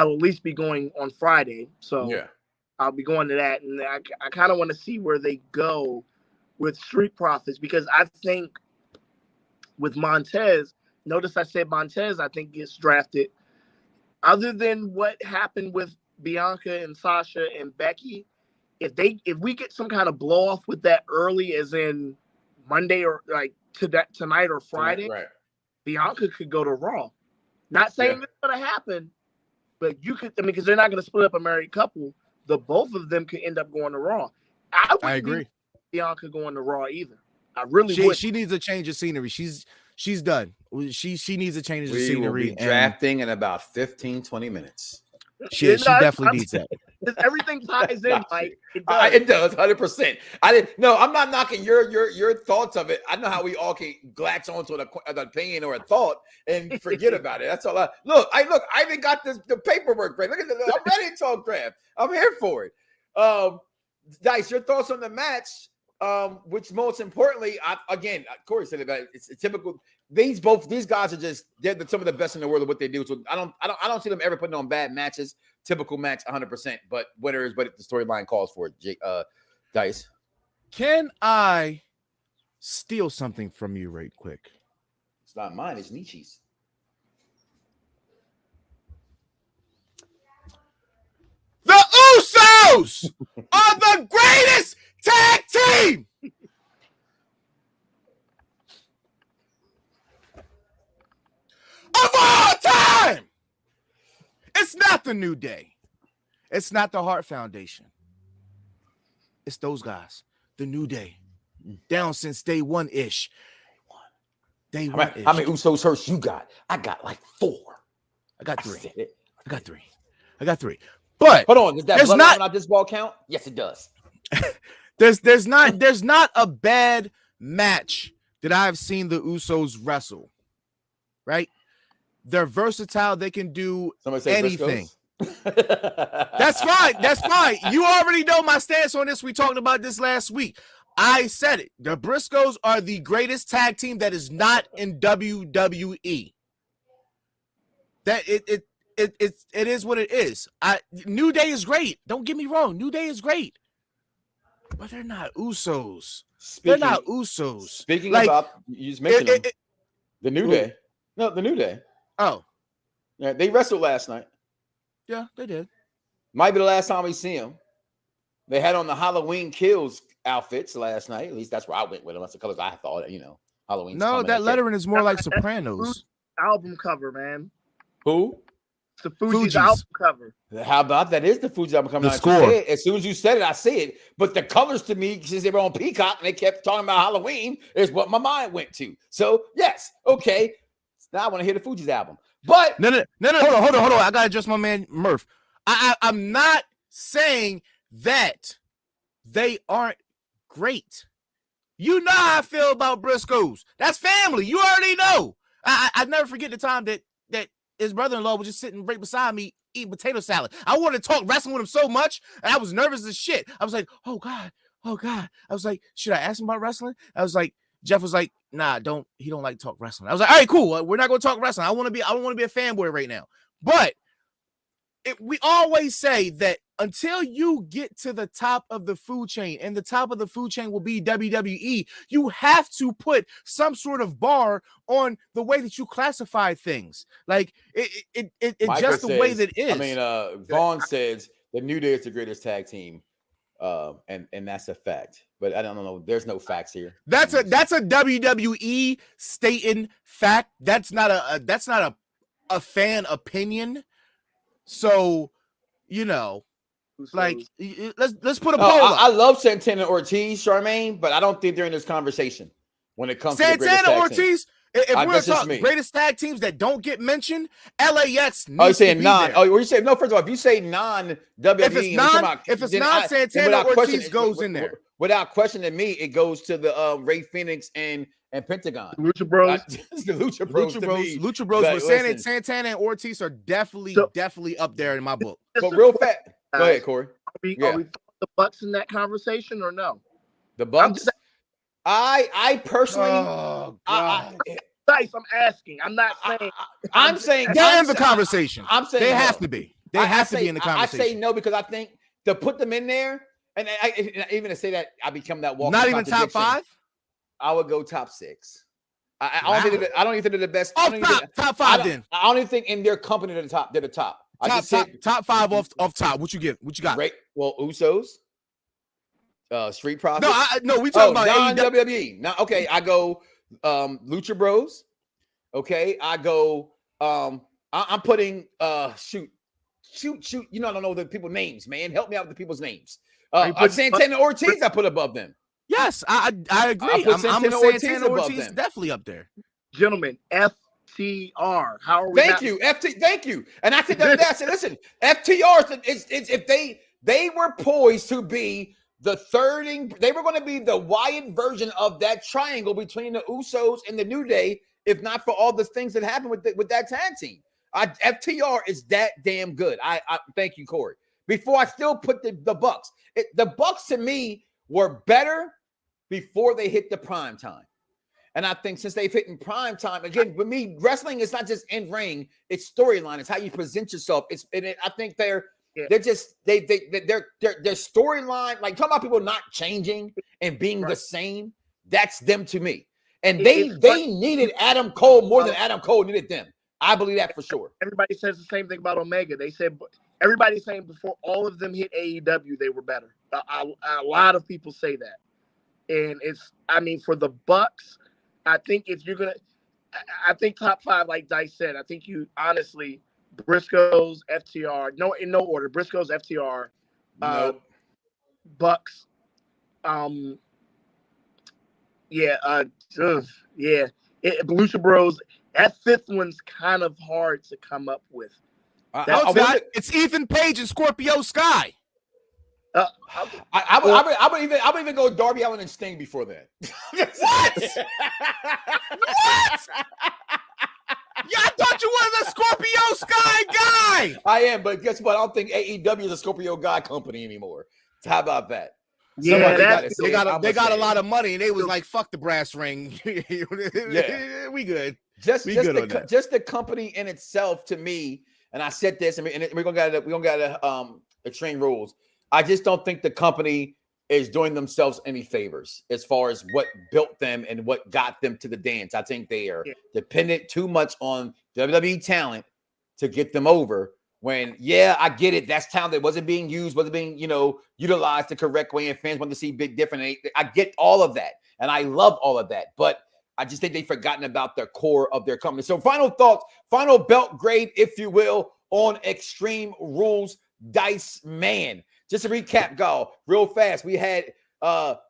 will at least be going on Friday. So yeah. I'll be going to that. And I kind of want to see where they go with Street Profits, because I think with Montez, notice I said Montez, I think gets drafted. Other than what happened with Bianca and Sasha and Becky, if we get some kind of blow off with that early, as in Monday or like tonight or Friday, right. Bianca could go to Raw. Not saying it's going to happen, but you could, I mean, because they're not going to split up a married couple. The both of them could end up going to Raw. I agree. Bianca going to Raw either. I really would. She needs a change of scenery. She's done. She needs a change of scenery. We will be drafting in about 15, 20 minutes. She definitely needs that. Everything ties in, Mike. It does, 100%. I'm not knocking your thoughts of it. I know how we all can latch onto an opinion or a thought and forget about it. That's all. I even got the paperwork ready. Look at this. I'm ready to talk draft. I'm here for it. Dice, your thoughts on the match? Which most importantly, Corey said about it, it's a typical. These guys are they're some of the best in the world at what they do. So I don't see them ever putting on bad matches. Typical match, 100%. But whatever is what the storyline calls for. Dice, can I steal something from you right quick? It's not mine. It's Nietzsche's. The Usos are the greatest tag team of all time. It's not the New Day. It's not the Hart Foundation. It's those guys. The New Day. Down since day one-ish. Day one-ish. How many Usos hurts you got? I got like 4. I got 3. But hold on, does that blood not this ball count? Yes, it does. There's not a bad match that I've seen the Usos wrestle. Right? They're versatile. They can do anything. That's fine. You already know my stance on this. We talked about this last week. I said it. The Briscoes are the greatest tag team that is not in WWE. That it is what it is. New Day is great. Don't get me wrong. New Day is great. But they're not Usos. They're not Usos. Speaking about, you just mentioned the New Day. No, the New Day. Oh. Yeah, they wrestled last night. Yeah, they did. Might be the last time we see them. They had on the Halloween Kills outfits last night. At least that's where I went with them. That's the colors I thought, Halloween. No, that lettering is more like Sopranos. Album cover, man. Who? It's the Fuji's album cover. How about that? Is the Fuji's album coming out? Score. As soon as you said it, I see it. But the colors to me, since they were on Peacock and they kept talking about Halloween, is what my mind went to. So yes, okay. Now I want to hear the Fuji's album. But no. Hold on. I gotta adjust my man Murph. I'm not saying that they aren't great. You know how I feel about Briscoes. That's family. You already know. I never forget the time that his brother-in-law was just sitting right beside me eating potato salad. I wanted to talk wrestling with him so much, and I was nervous as shit. I was like, oh God. I was like, should I ask him about wrestling? I was like, Jeff was like, nah, he don't like to talk wrestling. I was like, all right, cool. We're not going to talk wrestling. I don't want to be a fanboy right now. But we always say that until you get to the top of the food chain, and the top of the food chain will be WWE, you have to put some sort of bar on the way that you classify things. Like it just the way that it is. I mean, Vaughn says the New Day is the greatest tag team, and that's a fact. But I don't know. There's no facts here. That's a WWE stating fact. That's not a fan opinion. So, like, let's put a poll up. I love Santana and Ortiz, Charmaine, but I don't think they're in this conversation when it comes to Santana Ortiz. If we're talking me. Greatest tag teams that don't get mentioned, LAX needs you're saying to be non? there. Oh, you're saying no. First of all, if you say non-WWE, if it's non, Santana Ortiz goes in there without questioning me. It goes to the Ray Phoenix and Pentagon. Lucha Bros. The Lucha Bros. Lucha Bros. But Santana and Ortiz are definitely up there in my book. But real fast. Go ahead, Corey. Are we the Bucks in that conversation or no? The Bucks. I personally. Oh, God. Dice, I'm asking. I'm not saying. I'm saying they're in the conversation. I'm saying they no. have to be. They have to be in the conversation. I say no because I think to put them in there, and even to say that I become that walking. Not even top 5. I would go top 6. I don't even think they're the best. Top 5 then. I don't even think in their company they're the top. They're the top. Top 5 off top. What you got? Right. Well, Usos. Street Profits. No, we talking about non-WWE. Now, okay, I go Lucha Bros. Okay, I go. I'm putting shoot. I don't know the people's names, man. Help me out with the people's names. Santana Ortiz, I put above them. Yes, I agree. I'm Santana Ortiz definitely up there. Gentlemen, FTR. How are we? Thank you. And I think that listen, FTR is if they were poised to be the third, they were going to be the Wyatt version of that triangle between the Usos and the New Day, if not for all the things that happened with that tag team. FTR is that damn good. I thank you, Corey. Before I still put the Bucks. The Bucks to me were better before they hit the prime time. And I think since they've hit in prime time, again, with me, wrestling is not just in ring, it's storyline. It's how you present yourself. I think they're just their storyline, like talking about people not changing and being the same. That's them to me. And they needed Adam Cole more than Adam Cole needed them. I believe that for sure. Everybody says the same thing about Omega. They said everybody's saying before all of them hit AEW, they were better. A lot of people say that. And for the Bucks, I think I think top 5, like Dice said, I think you honestly, Briscoes, FTR, in no order, Briscoes, FTR, Bucks, Lucha Bros. That 5th one's kind of hard to come up with. It's Ethan Page and Scorpio Sky. I would even go Darby Allin and Sting before that. What? What? Yeah, I thought you were the Scorpio Sky guy. I am, but guess what? I don't think AEW is a Scorpio guy company anymore. So how about that? Yeah, they got a lot of money, and they was like, "Fuck the brass ring." Yeah, we good. Just the company in itself, to me, and I said this, and we're gonna get Extreme Rules. I just don't think the company is doing themselves any favors as far as what built them and what got them to the dance. I think they are dependent too much on WWE talent to get them over. When, I get it. That's talent that wasn't being used, wasn't being, utilized the correct way, and fans want to see big different. I get all of that, and I love all of that. But I just think they've forgotten about the core of their company. So final thoughts, final belt grade, if you will, on Extreme Rules, Dice Man. Just to recap, Gal, real fast. We had Carmella,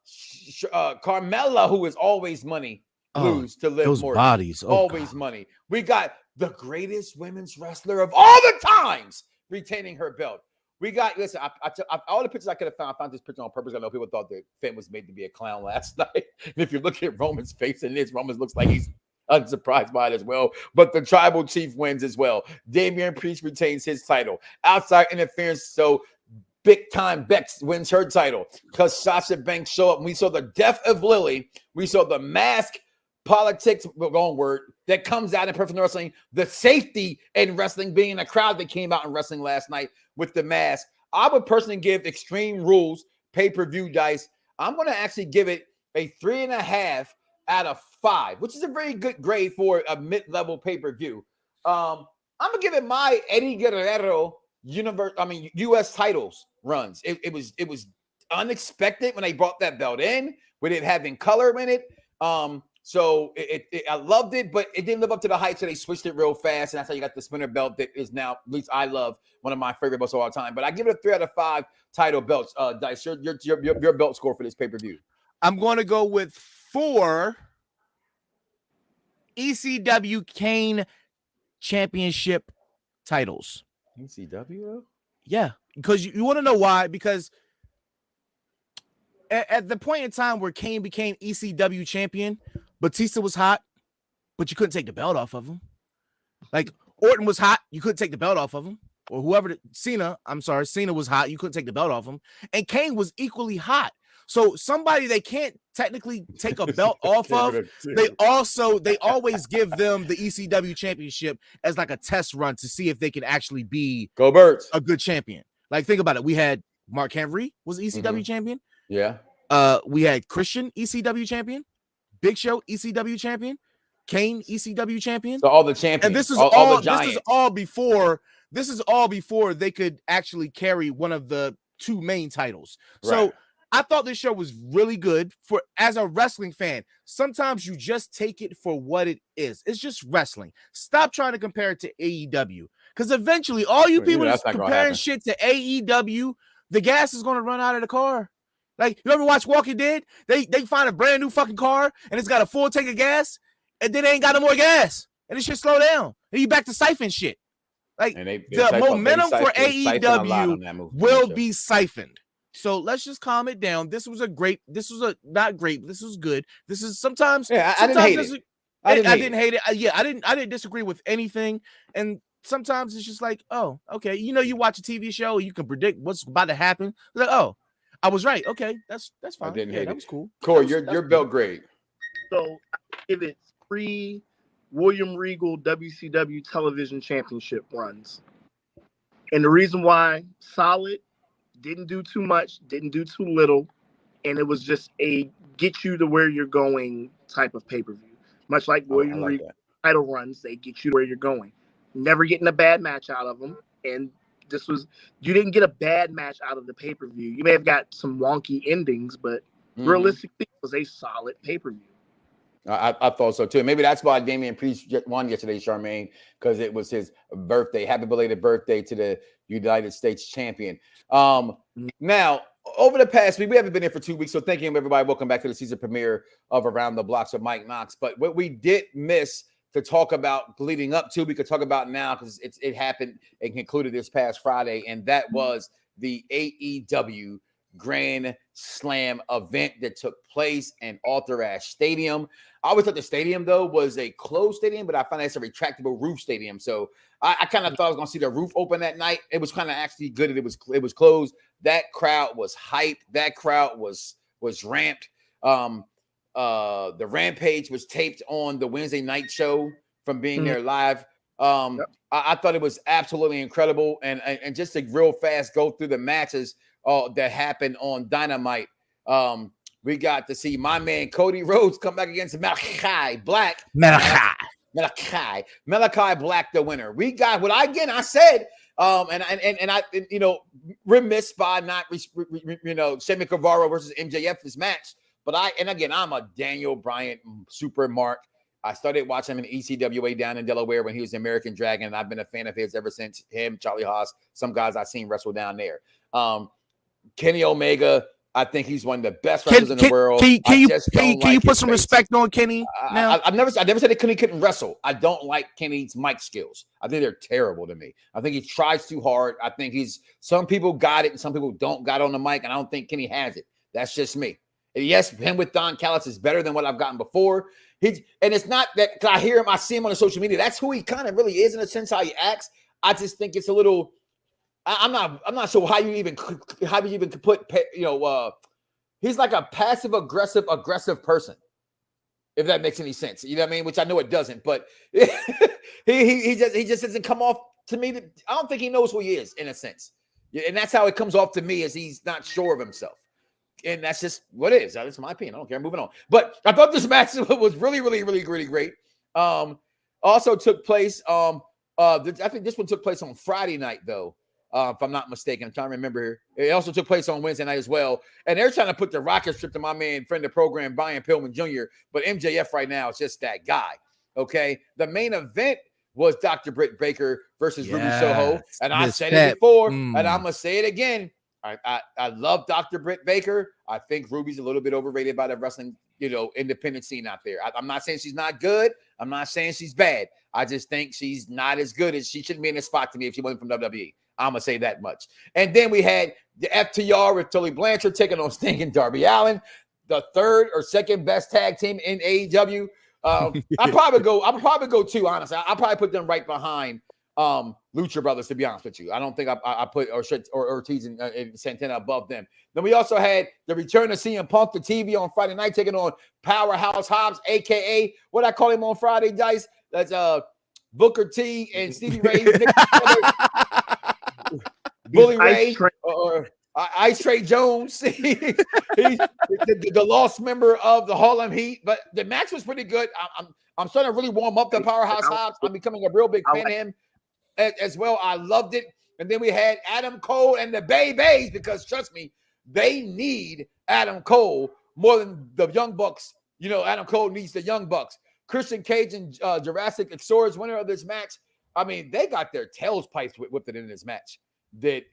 who is always money, lose to Liv those Morgan. Bodies. Always money. We got the greatest women's wrestler of all the times retaining her belt. We got, listen, I all the pictures I could have found, I found this picture on purpose. I know people thought the Finn was made to be a clown last night. And if you look at Roman's face in this, Roman looks like he's unsurprised by it as well. But the tribal chief wins as well. Damian Priest retains his title. Outside interference, so big time Bex wins her title because Sasha Banks show up. And we saw the death of Lily. We saw the mask politics, wrong word, that comes out in professional wrestling. The safety in wrestling being a crowd that came out in wrestling last night with the mask. I would personally give Extreme Rules pay-per-view dice. I'm going to actually give it a 3.5 out of 5, which is a very good grade for a mid-level pay-per-view. I'm going to give it my Eddie Guerrero U.S. titles runs. It was unexpected when they brought that belt in with it having color in it. So I loved it, but it didn't live up to the hype, so they switched it real fast, and that's how you got the spinner belt that is now, at least I love, one of my favorite belts of all time. But I give it a 3 out of 5 title belts. Dice, your belt score for this pay-per-view. I'm going to go with 4 ECW Kane Championship titles. ECW? Yeah, because you want to know why? Because at the point in time where Kane became ECW champion, Batista was hot, but you couldn't take the belt off of him. Like Orton was hot, you couldn't take the belt off of him. Or whoever, Cena was hot, you couldn't take the belt off him. And Kane was equally hot. So somebody they can't technically take a belt off of, they always give them the ECW championship as like a test run to see if they can actually be Go Birds, a good champion. Like think about it. We had Mark Henry was ECW champion. Yeah. We had Christian ECW champion, Big Show ECW champion, Kane ECW champion. So all the champions. And this is all before they could actually carry one of the 2 main titles. So right. I thought this show was really good for as a wrestling fan. Sometimes you just take it for what it is. It's just wrestling. Stop trying to compare it to AEW. Because eventually all you people that's comparing shit to AEW, the gas is going to run out of the car. Like, you ever watch Walking Dead? They find a brand new fucking car and it's got a full tank of gas and then they ain't got no more gas. And it should slow down. And you back to siphon shit. Like the momentum for AEW will be siphoned. So let's just calm it down. This was not great. This was good. This is sometimes. Yeah, I didn't hate it. I didn't hate it. I didn't disagree with anything. And sometimes it's just like, oh, okay. You know, you watch a TV show, you can predict what's about to happen. Like, oh, I was right. Okay, that's fine. I didn't hate that it. was cool. Corey, your belt grade. So I give it 3 William Regal WCW television championship runs. And the reason why, solid, didn't do too much, didn't do too little, and it was just a get you to where you're going type of pay-per-view. Much like William Regal title runs, they get you to where you're going. Never getting a bad match out of them. And you didn't get a bad match out of the pay-per-view. You may have got some wonky endings, but realistically, it was a solid pay-per-view. I thought so too. Maybe that's why Damian Priest won yesterday, Charmaine, because it was his birthday. Happy belated birthday to the United States champion. Now, over the past week, we haven't been here for 2 weeks, so thank you, everybody. Welcome back to the season premiere of Around the Bloxxx with Mike Knoxxx. But what we did miss to talk about leading up to, we could talk about now because it happened and concluded this past Friday, and that was the AEW Grand Slam event that took place in Arthur Ashe Stadium. I always thought the stadium, though, was a closed stadium, but I found it's a retractable roof stadium. So I kind of thought I was going to see the roof open that night. It was kind of actually good that it was closed. That crowd was hyped. That crowd was ramped. The Rampage was taped on the Wednesday night show from being there live. I thought it was absolutely incredible. And just to real fast go through the matches that happened on Dynamite. We got to see my man Cody Rhodes come back against Malachi Black. Malachi Black, the winner. We got what I said. And I remiss by not Sammy Guevara versus MJF this match. But I'm a Daniel Bryan super mark. I started watching him in ECWA down in Delaware when he was the American Dragon, and I've been a fan of his ever since. Him, Charlie Haas, some guys I've seen wrestle down there. Kenny Omega, I think he's one of the best wrestlers in the world. Can you put some respect on Kenny? Now? I never said that Kenny couldn't wrestle. I don't like Kenny's mic skills. I think they're terrible to me. I think he tries too hard. I think some people got it and some people don't got on the mic, and I don't think Kenny has it. That's just me. And yes, him with Don Callis is better than what I've gotten before. And it's not that I hear him, I see him on the social media. That's who he kind of really is in a sense, how he acts. I just think it's a little. I'm not sure how you even could put, he's like a passive aggressive person, if that makes any sense. You know what I mean? Which I know it doesn't, but he just doesn't come off to me. I don't think he knows who he is in a sense. And that's how it comes off to me, is he's not sure of himself. And that's just what it is. That's my opinion. I don't care. Moving on. But I thought this match was really, really, really, really great. Also took place. I think this one took place on Friday night, though. If I'm not mistaken, I'm trying to remember. It also took place on Wednesday night as well. And they're trying to put the rocket ship to my man, friend of the program, Brian Pillman Jr. But MJF right now is just that guy. Okay. The main event was Dr. Britt Baker versus Ruby Soho. And I said it before, and I'm going to say it again. I love Dr. Britt Baker. I think Ruby's a little bit overrated by the wrestling, independent scene out there. I'm not saying she's not good. I'm not saying she's bad. I just think she's not as good as she shouldn't be in this spot to me if she wasn't from WWE. I'm going to say that much. And then we had the FTR with Tully Blanchard taking on Sting and Darby Allin, the third or second best tag team in AEW. I'll probably go two, honestly. I'll probably put them right behind Lucha Brothers, to be honest with you. I don't think I put Ortiz and Santana above them. Then we also had the return of CM Punk to TV on Friday night, taking on Powerhouse Hobbs, a.k.a. what I call him on Friday, Dice. That's Booker T and Stevie Ray. Bully Ray or Ice Trey Jones. He's the lost member of the Harlem Heat. But the match was pretty good. I'm starting to really warm up to Powerhouse Hobbs. I'm becoming a real big fan of him as well. I loved it. And then we had Adam Cole and the Bays, because trust me, they need Adam Cole more than the Young Bucks. Adam Cole needs the Young Bucks. Christian Cage and Jurassic Exor's winner of this match. I mean, they got their tails piped whipped in this match. Did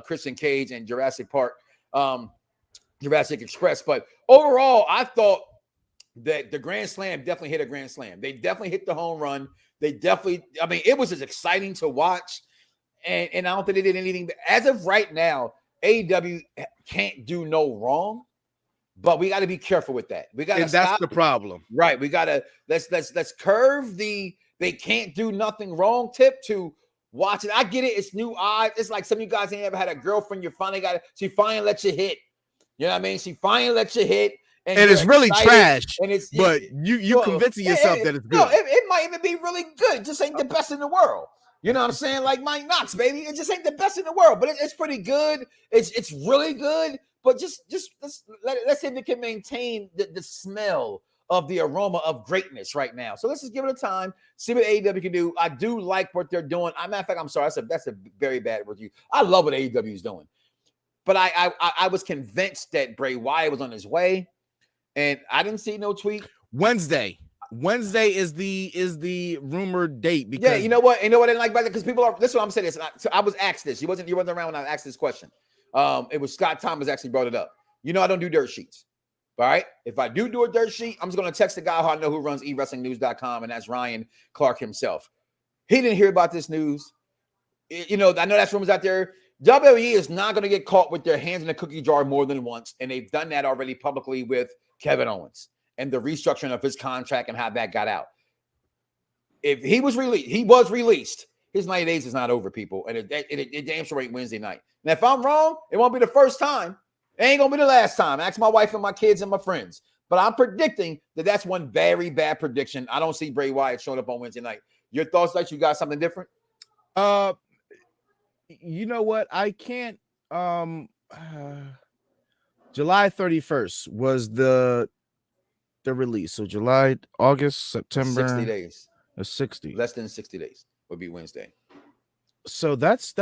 Christian Cage and Jurassic Express. But overall, I thought that the Grand Slam definitely hit a Grand Slam. They definitely hit the home run. It was as exciting to watch. And I don't think they did anything. As of right now, AEW can't do no wrong. But we got to be careful with that. We got to stop. That's the problem. Right. We got to let's curve the they can't do nothing wrong tip to watch it. I get it. It's new eyes. It's like some of you guys ain't ever had a girlfriend. She finally lets you hit. You know what I mean? She finally lets you hit. And it's really trash. And but you well, convincing yourself that it's good. No, it might even be really good. It just ain't the best in the world. You know what I'm saying? Like Mike Knoxxx, baby. It just ain't the best in the world. But it's pretty good. It's really good. But let's see if it can maintain the smell of the aroma of greatness right now. So let's just give it a time, see what AEW can do. I do like what they're doing. Matter of fact, I'm sorry, that's a very bad review. I love what AEW is doing. But I was convinced that Bray Wyatt was on his way, and I didn't see no tweet. Wednesday is the rumored date. Because you know what I didn't like about it, because people are. This is what I'm saying. So I was asked this. You wasn't around when I asked this question. It was Scott Thomas actually brought it up. I don't do dirt sheets. All right. If I do a dirt sheet, I'm just going to text the guy who I know who runs eWrestlingNews.com, and that's Ryan Clark himself. He didn't hear about this news. I know that's rumors out there. WWE is not going to get caught with their hands in the cookie jar more than once, and they've done that already publicly with Kevin Owens and the restructuring of his contract and how that got out. If he was released. His 90 days is not over, people, and it damn sure ain't Wednesday night. Now, if I'm wrong, it won't be the first time. It ain't gonna be the last time. Ask my wife and my kids and my friends. But I'm predicting that's one very bad prediction. I don't see Bray Wyatt showing up on Wednesday night. Your thoughts, like you got something different? You know what? I can't. July 31st was the release. So July, August, September. 60 days. 60. Less than 60 days would be Wednesday. So that's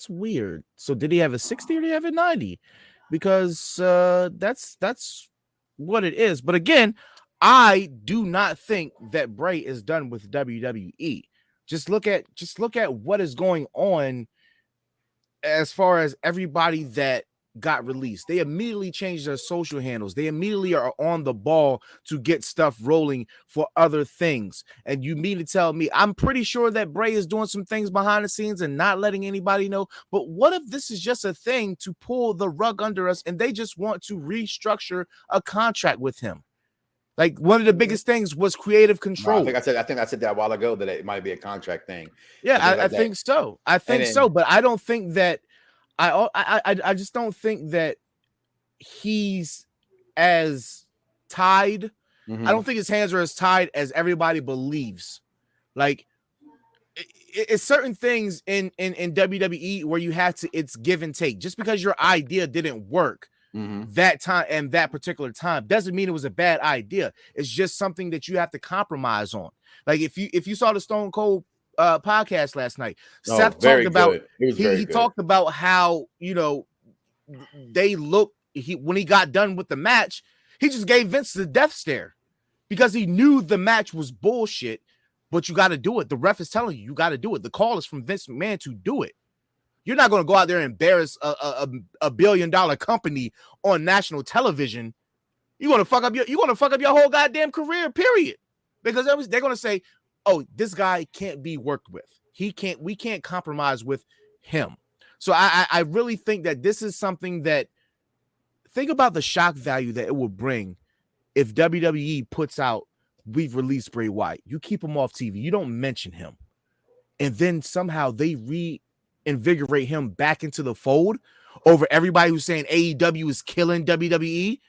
weird. So did he have a 60 or did he have a 90? Because that's what it is. But again, I do not think that Bray is done with WWE. Just look at what is going on as far as everybody that got released, they immediately changed their social handles. They immediately are on the ball to get stuff rolling for other things. And you mean to tell me, I'm pretty sure that Bray is doing some things behind the scenes and not letting anybody know. But what if this is just a thing to pull the rug under us and they just want to restructure a contract with him? Like, one of the biggest things was creative control. No, I think I said that a while ago, that it might be a contract thing. Yeah, I think so. I think so, but I don't think that I just don't think that he's as tied. Mm-hmm. I don't think his hands are as tied as everybody believes. Like, it's certain things in WWE where you have to, it's give and take. Just because your idea didn't work that time and that particular time doesn't mean it was a bad idea. It's just something that you have to compromise on. Like, if you saw the Stone Cold podcast last night, Seth talked about he talked about how, you know, they look, when he got done with the match, he just gave Vince the death stare because he knew the match was bullshit. But you got to do it. The ref is telling you got to do it. The call is from Vince McMahon to do it. You're not going to go out there and embarrass a $1 billion company on national television. You're going to fuck up your whole goddamn career, period. Because they're going to say, "Oh, this guy can't be worked with. We can't compromise with him." So I really think that this is something that, think about the shock value that it will bring if WWE puts out, "We've released Bray Wyatt." You keep him off TV. You don't mention him. And then somehow they reinvigorate him back into the fold over everybody who's saying AEW is killing WWE.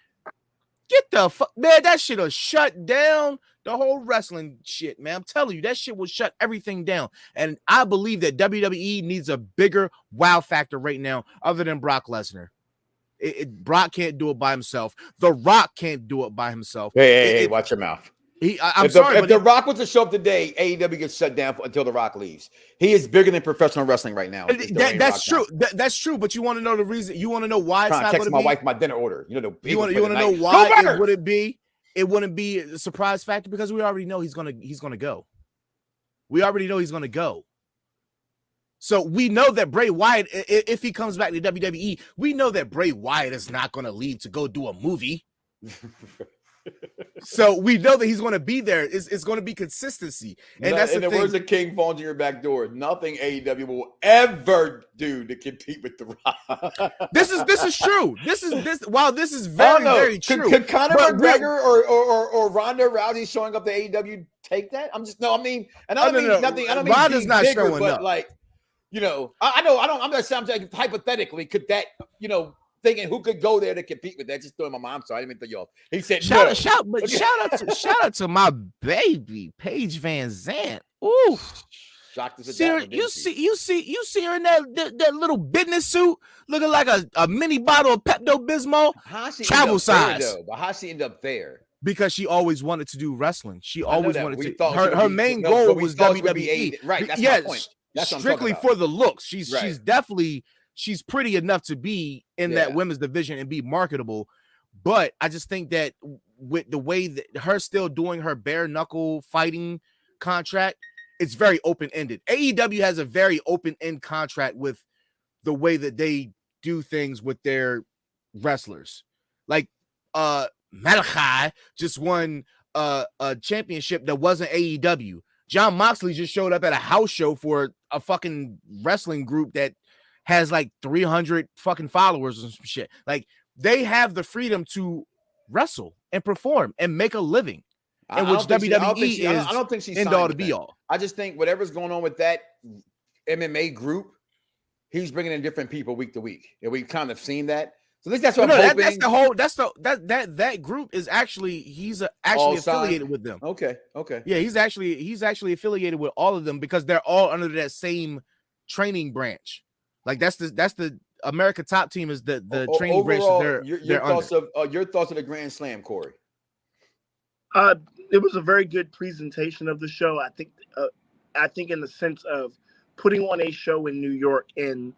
Get the fuck, man, that shit will shut down the whole wrestling shit, man. I'm telling you, that shit will shut everything down. And I believe that WWE needs a bigger wow factor right now other than Brock Lesnar. Brock can't do it by himself. The Rock can't do it by himself. Hey, watch your mouth. If The Rock was to show up today, AEW gets shut down until The Rock leaves. He is bigger than professional wrestling right now. That's true. That's true. But you want to know the reason? You want to know why it's not going to be? My wife my dinner order. You want to know why it wouldn't be? It wouldn't be a surprise factor because we already know he's gonna go. We already know he's gonna go. So we know that Bray Wyatt, if he comes back to WWE, we know that Bray Wyatt is not going to leave to go do a movie. So we know that he's going to be there. It's going to be consistency. And that's the thing. Words of King falls in your back door. Nothing AEW will ever do to compete with The Rock. This is true. This is very true. Could Conor McGregor or Ronda Rousey showing up to AEW take that? I don't mean nothing. I don't mean Ronda's not bigger, showing up. Like, you know, I'm not saying hypothetically, could that, you know, thinking who could go there to compete with that? Just throwing my mom. Sorry, I didn't mean to throw you off. He said, shout out to my baby, Paige Van Zant. Ooh, shocked as you see her in that little business suit, looking like a mini bottle of Pepto-Bismol, travel size. But how she ended up there? Because she always wanted to do wrestling. She always wanted to. Her main goal was WWE. Right. That's my point. That's strictly for the looks. She's definitely. She's pretty enough to be in that women's division and be marketable. But I just think that with the way that her still doing her bare knuckle fighting contract, it's very open-ended. AEW has a very open-end contract with the way that they do things with their wrestlers. Like Malachi just won a championship that wasn't AEW. Jon Moxley just showed up at a house show for a fucking wrestling group that has like 300 fucking followers and some shit. Like, they have the freedom to wrestle and perform and make a living, in which WWE is I don't think she's end all to be all. I just think whatever's going on with that MMA group, he's bringing in different people week to week, and we've kind of seen that. So at least that's what I'm hoping. That group is actually he's affiliated with them. Okay. Yeah, he's actually affiliated with all of them because they're all under that same training branch. Like, that's the America Top Team is the training overall, branch. Your thoughts of the Grand Slam, Corey? It was a very good presentation of the show. I think in the sense of putting on a show in New York and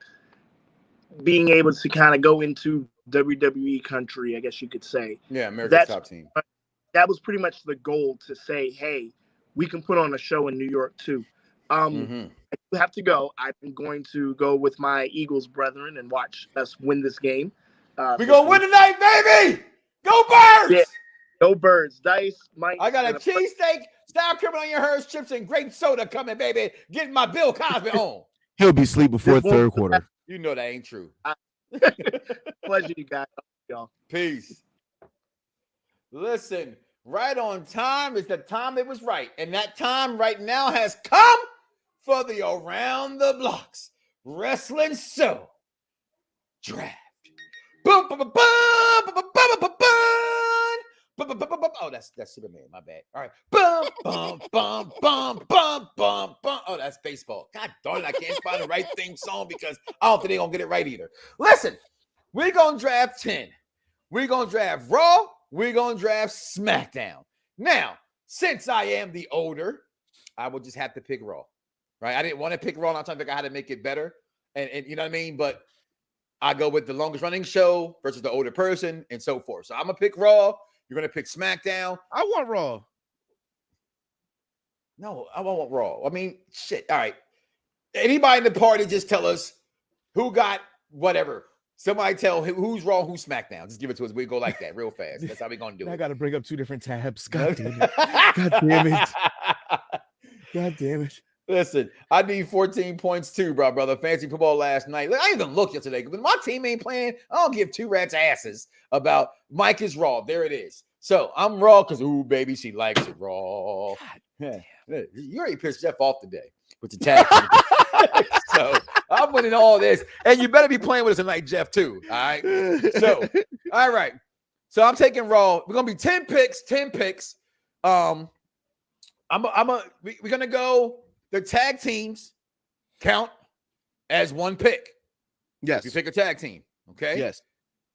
being able to kind of go into WWE country, I guess you could say. Yeah, America's Top Team. That was pretty much the goal, to say, hey, we can put on a show in New York too. I do have to go. I'm going to go with my Eagles brethren and watch us win this game. We gonna win tonight, baby. Go Birds! Yeah, go Birds. Dice, Mike. I got a cheesesteak, sour cream on your Hershey chips, and grape soda coming, baby. Getting my Bill Cosby on. He'll be asleep before the third quarter. You know that ain't true. Pleasure, you guys. Y'all. Peace. Listen, right on time is the time it was right. And that time right now has come for the Around the Bloxxx Wrestling Show Draft. Boom, boom, boom, boom, boom, boom, boom, boom. Oh, that's Superman. My bad. All right. Boom, boom, boom, boom, boom, boom, boom. Oh, that's baseball. God darn it, I can't find the right theme song because I don't think they're gonna get it right either. Listen, we're gonna draft 10. We're gonna draft Raw. We're gonna draft SmackDown. Now, since I am the older, I will just have to pick Raw. Right? I didn't want to pick Raw. I'm trying to figure out how to make it better. And you know what I mean? But I go with the longest running show versus the older person and so forth. So I'm going to pick Raw. You're going to pick SmackDown. I want Raw. No, I won't want Raw. I mean, shit. All right. Anybody in the party, just tell us who got whatever. Somebody tell who's Raw, who's SmackDown. Just give it to us. We go like that real fast. That's how we're going to do it. I got to bring up 2 different tabs. God damn it. God damn it. God damn it. Listen, I need 14 points too, brother. Fantasy football last night. Look, I even looked yesterday. When my team ain't playing, I don't give 2 rats asses about Mike is Raw. There it is. So I'm Raw because, ooh, baby, she likes it Raw. Yeah. You already pissed Jeff off today with the tag. So I'm winning all this. And you better be playing with us tonight, Jeff, too. All right. So, all right. So I'm taking Raw. We're going to be 10 picks. We're going to go. The tag teams count as 1 pick. Yes. You pick a tag team. Okay. Yes.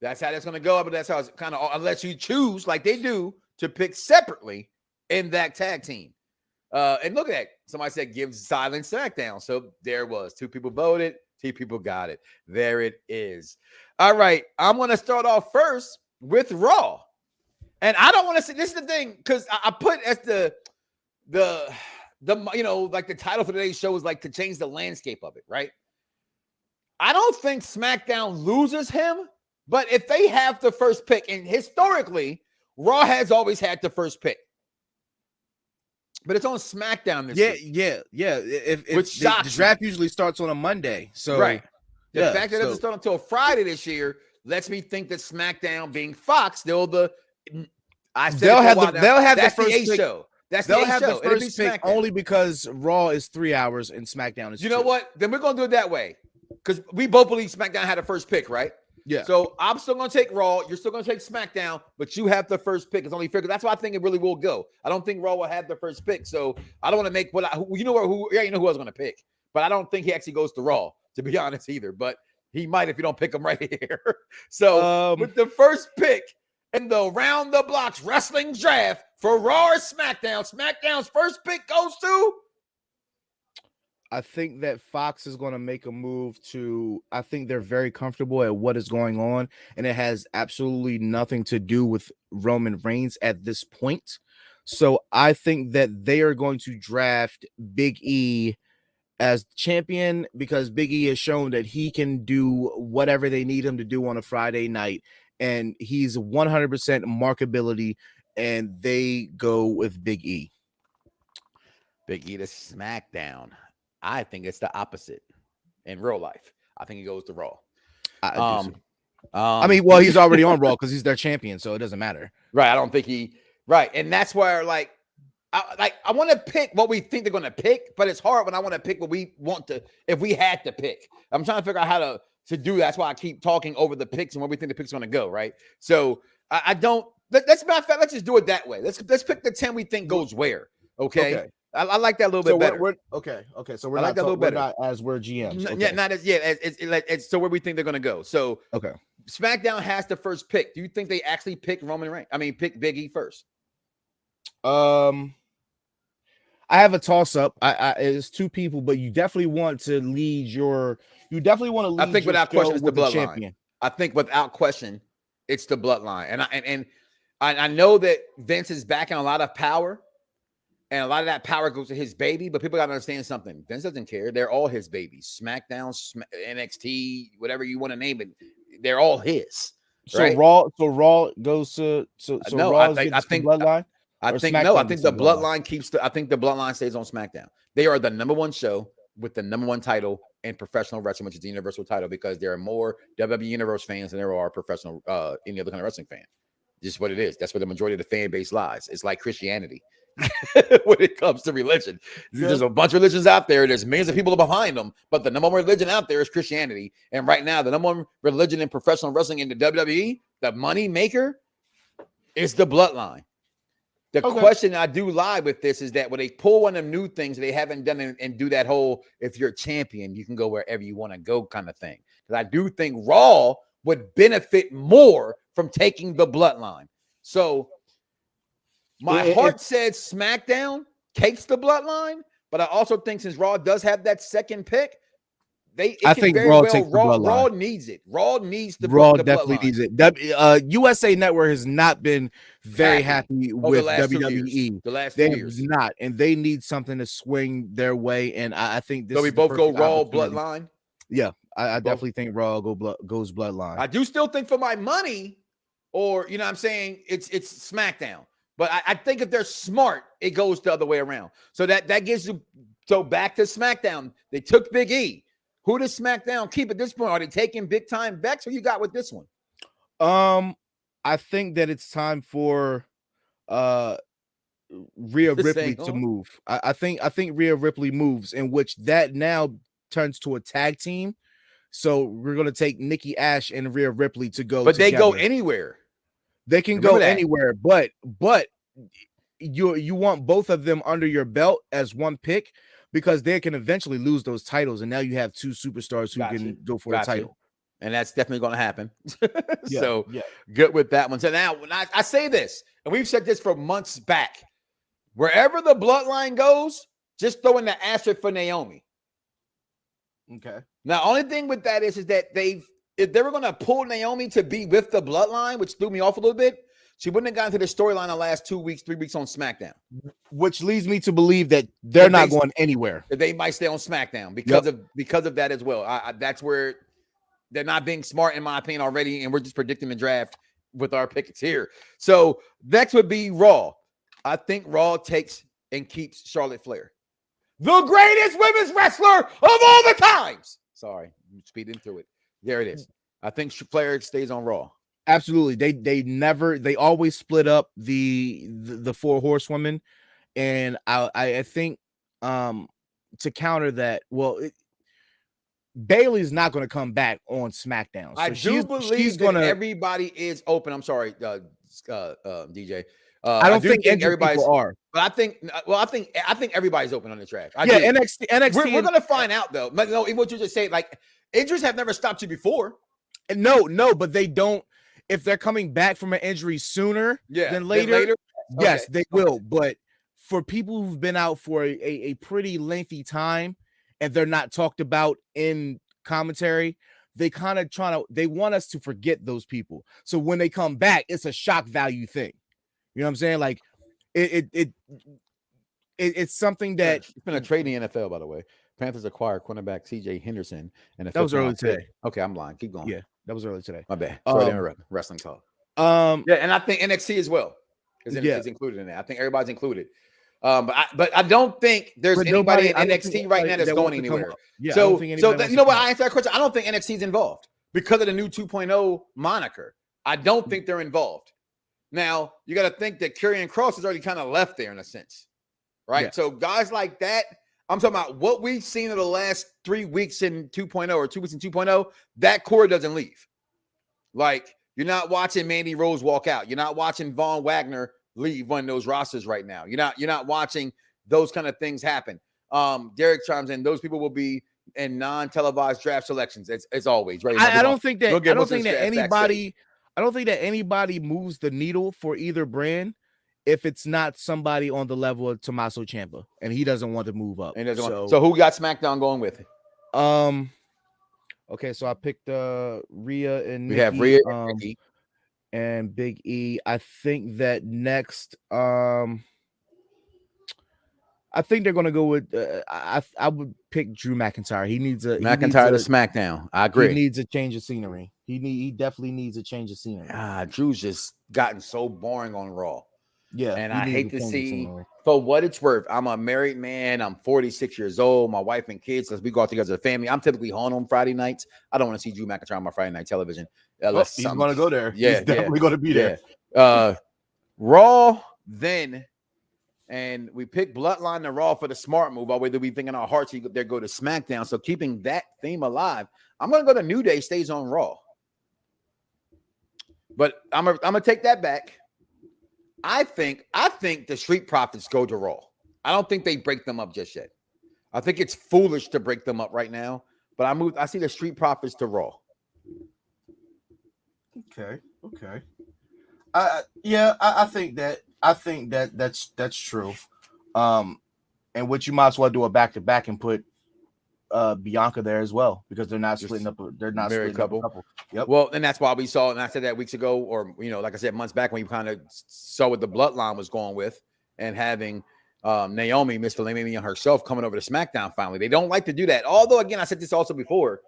That's how that's going to go. But that's how it's kind of, unless you choose, like they do, to pick separately in that tag team. And look at that. Somebody said give Silent SmackDown. So there it was. 2 people voted. 2 people got it. There it is. All right. I'm going to start off first with Raw. And I don't want to say, this is the thing, because I put as the you know, like the title for today's show is like to change the landscape of it, right? I don't think SmackDown loses him, but if they have the first pick, and historically, Raw has always had the first pick. But it's on SmackDown this week. Yeah. Which the draft usually starts on a Monday. So right. The fact that it doesn't start until Friday this year lets me think that SmackDown being Fox, they'll have the first pick. Show. They'll have the first pick only because Raw is 3 hours and SmackDown is 2. You know what? Then we're going to do it that way. Because we both believe SmackDown had the first pick, right? Yeah. So I'm still going to take Raw. You're still going to take SmackDown, but you have the first pick. It's only fair. That's why I think it really will go. I don't think Raw will have the first pick. So I don't want to make you know who I was going to pick. But I don't think he actually goes to Raw, to be honest, either. But he might if you don't pick him right here. So with the first pick in the Around the Bloxxx Wrestling Draft for Raw or SmackDown, SmackDown's first pick goes to? I think that Fox is going to make a move I think they're very comfortable at what is going on, and it has absolutely nothing to do with Roman Reigns at this point. So I think that they are going to draft Big E as champion because Big E has shown that he can do whatever they need him to do on a Friday night, and he's 100% marketability, and they go with Big E. Big E to SmackDown. I think it's the opposite in real life. I think he goes to Raw. I mean, well, he's already on Raw because he's their champion, so it doesn't matter. Right. I don't think right. And that's where I want to pick what we think they're going to pick, but it's hard when I want to pick what we want to, if we had to pick. I'm trying to figure out how to do that. That's why I keep talking over the picks and where we think the pick's going to go, right? So I don't, let's just do it that way. Let's pick the 10 we think goes where, okay? I like that a little bit better. Okay. So we're not as we're GMs. Okay. Yeah, not as it's so where we think they're gonna go. So okay, SmackDown has the first pick. Do you think they actually pick Roman Reigns? I mean, pick Big E first. I have a toss up. It's 2 people, but you definitely want to lead your. You definitely want to lead. I think without question, it's the bloodline. Champion. I think without question, it's the bloodline, and I know that Vince is backing a lot of power. And a lot of that power goes to his baby, but people got to understand something. Vince doesn't care. They're all his babies. SmackDown, NXT, whatever you want to name it, they're all his. So right? Raw goes to No, Raw gets the bloodline. I think the bloodline keeps I think the bloodline stays on SmackDown. They are the number one show with the number one title in professional wrestling, which is the Universal title, because there are more WWE Universe fans than there are professional any other kind of wrestling fan. Just what it is. That's where the majority of the fan base lies. It's like Christianity when it comes to religion. There's a bunch of religions out there. There's millions of people behind them, but the number one religion out there is Christianity. And right now, the number one religion in professional wrestling in the WWE, the money maker, is the bloodline. The question I do lie with this is that when they pull one of them new things they haven't done and do that whole, if you're a champion, you can go wherever you want to go kind of thing. Because I do think Raw would benefit more from taking the bloodline. So my heart says SmackDown takes the bloodline, but I also think since Raw does have that second pick, I think Raw takes the bloodline. Raw needs it. Raw needs the Raw the definitely needs it. USA Network has not been very happy with WWE. The last they 2 years, not, and they need something to swing their way. And I think this. So we both go Raw bloodline. Yeah, I definitely think Raw goes bloodline. I do still think for my money, or you know, what I'm saying it's SmackDown. But I think if they're smart, it goes the other way around. So that gives you. So back to SmackDown, they took Big E. Who does SmackDown keep at this point? Are they taking big time Bex? Who you got with this one? I think that it's time for Rhea Ripley to move. I think Rhea Ripley moves, in which that now turns to a tag team. So we're gonna take Nikki Ash and Rhea Ripley to go. But they go anywhere. They can go anywhere, but you want both of them under your belt as one pick, because they can eventually lose those titles, and now you have two superstars who can go for a title. And that's definitely going to happen. So good with that one. So now when I say this, and we've said this for months back, wherever the bloodline goes, just throw in the asterisk for Naomi. Okay. Now, only thing with that is that if they were going to pull Naomi to be with the bloodline, which threw me off a little bit, she wouldn't have gotten to the storyline the last 2 weeks, 3 weeks on SmackDown. Which leads me to believe that they're not going anywhere. They might stay on SmackDown because of that as well. That's where they're not being smart, in my opinion, already, and we're just predicting the draft with our picks here. So next would be Raw. I think Raw takes and keeps Charlotte Flair, the greatest women's wrestler of all the times. Sorry, speeding through it. There it is. I think Flair stays on Raw. Absolutely. They always split up the four horsewomen. And I think to counter that, Bayley's not going to come back on SmackDown. So I do believe that everybody is open. I'm sorry, DJ. I don't think everybody's are. But I think everybody's open on the track. NXT. We're gonna find out though. But no, what you just say, like injuries have never stopped you before. No, but they don't. If they're coming back from an injury sooner than later, yes, they will. But for people who've been out for a pretty lengthy time and they're not talked about in commentary, they kind of they want us to forget those people. So when they come back, it's a shock value thing. You know what I'm saying? Like it's something that it's been a trade in the NFL, by the way. Panthers acquired cornerback CJ Henderson, and that was early today. Okay, I'm lying. Keep going. Yeah, that was early today. My bad. Sorry to interrupt. Wrestling talk. And I think NXT as well is included in that. I think everybody's included. But I don't think there's anybody in NXT right now that's going anywhere. Yeah. So you know what? I answer that question. I don't think NXT is involved because of the new 2.0 moniker. I don't think they're involved. Now you got to think that Karrion Kross has already kind of left there in a sense, right? Yeah. So guys like that. I'm talking about what we've seen in the last 3 weeks in 2.0 or 2 weeks in 2.0, that core doesn't leave. Like, you're not watching Mandy Rose walk out. You're not watching Von Wagner leave one of those rosters right now. You're not watching those kind of things happen. Derek chimes in, those people will be in non-televised draft selections. It's always right. I don't think that anybody moves the needle for either brand if it's not somebody on the level of Tommaso Ciampa, and he doesn't want to move up. So who got SmackDown going with it? Okay, so I picked Rhea and Nikki, have Rhea and Big E. I think that next, I I think they're gonna go with. I would pick Drew McIntyre. He needs a McIntyre to SmackDown. I agree. He needs a change of scenery. He definitely needs a change of scenery. Drew's just gotten so boring on Raw. Yeah, and I hate to see. For what it's worth, I'm a married man. I'm 46 years old. My wife and kids, as we go out together as a family. I'm typically home on Friday nights. I don't want to see Drew McIntyre on my Friday night television. He's going to go there. Yeah, he's definitely going to be there. Raw then, and we pick Bloodline to Raw for the smart move. All the way that we think in our hearts they go to SmackDown. So keeping that theme alive, I'm going to go to New Day stays on Raw. But I'm gonna take that back. I think the Street Profits go to Raw. I don't think they break them up just yet. I think it's foolish to break them up right now. But I see the Street Profits to Raw. Okay. I think that's true. And what you might as well do a back-to-back and put Bianca there as well, because they're not splitting up. They're not splitting up a couple. Yep. Well, and that's why we saw, and I said that weeks ago, or like I said, months back, when you kind of saw what the Bloodline was going with, and having Naomi, Miss Fellaini herself, coming over to SmackDown finally. They don't like to do that. Although, again, I said this also before,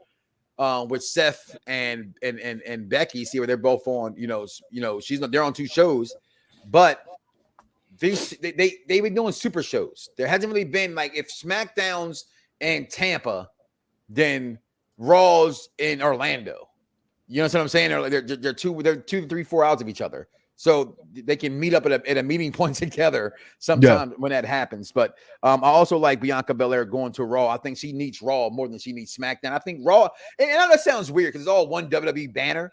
with Seth and Becky, see where they're both on. They're on two shows, but they've been doing super shows. There hasn't really been, like, if SmackDown's in Tampa, then Raw's in Orlando. You know what I'm saying? They're 2 to 3, 4 hours of each other, so they can meet up at a meeting point together sometime when that happens. But I also like Bianca Belair going to Raw. I think she needs Raw more than she needs SmackDown. I think Raw, and I know that sounds weird because it's all one WWE banner.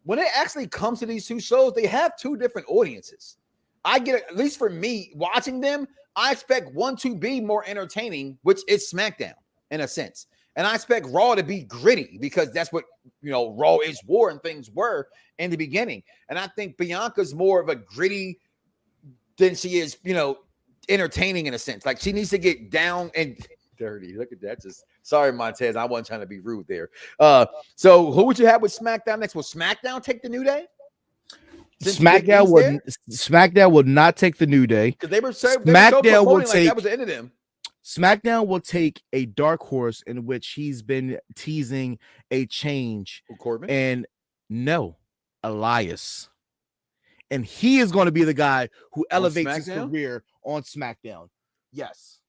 When it actually comes to these two shows, they have two different audiences. I get, at least for me watching them, I expect one to be more entertaining, which is SmackDown in a sense. And I expect Raw to be gritty because that's what, Raw is war and things were in the beginning. And I think Bianca's more of a gritty than she is, entertaining in a sense. Like, she needs to get down and dirty. Look at that. Sorry, Montez. I wasn't trying to be rude there. So who would you have with SmackDown next? Will SmackDown take the New Day? SmackDown would not take the New Day because they were SmackDown will take. That was the end of them. SmackDown will take a dark horse in which he's been teasing a change. Corbin? And no, Elias. And he is going to be the guy who elevates his career on SmackDown. Yes.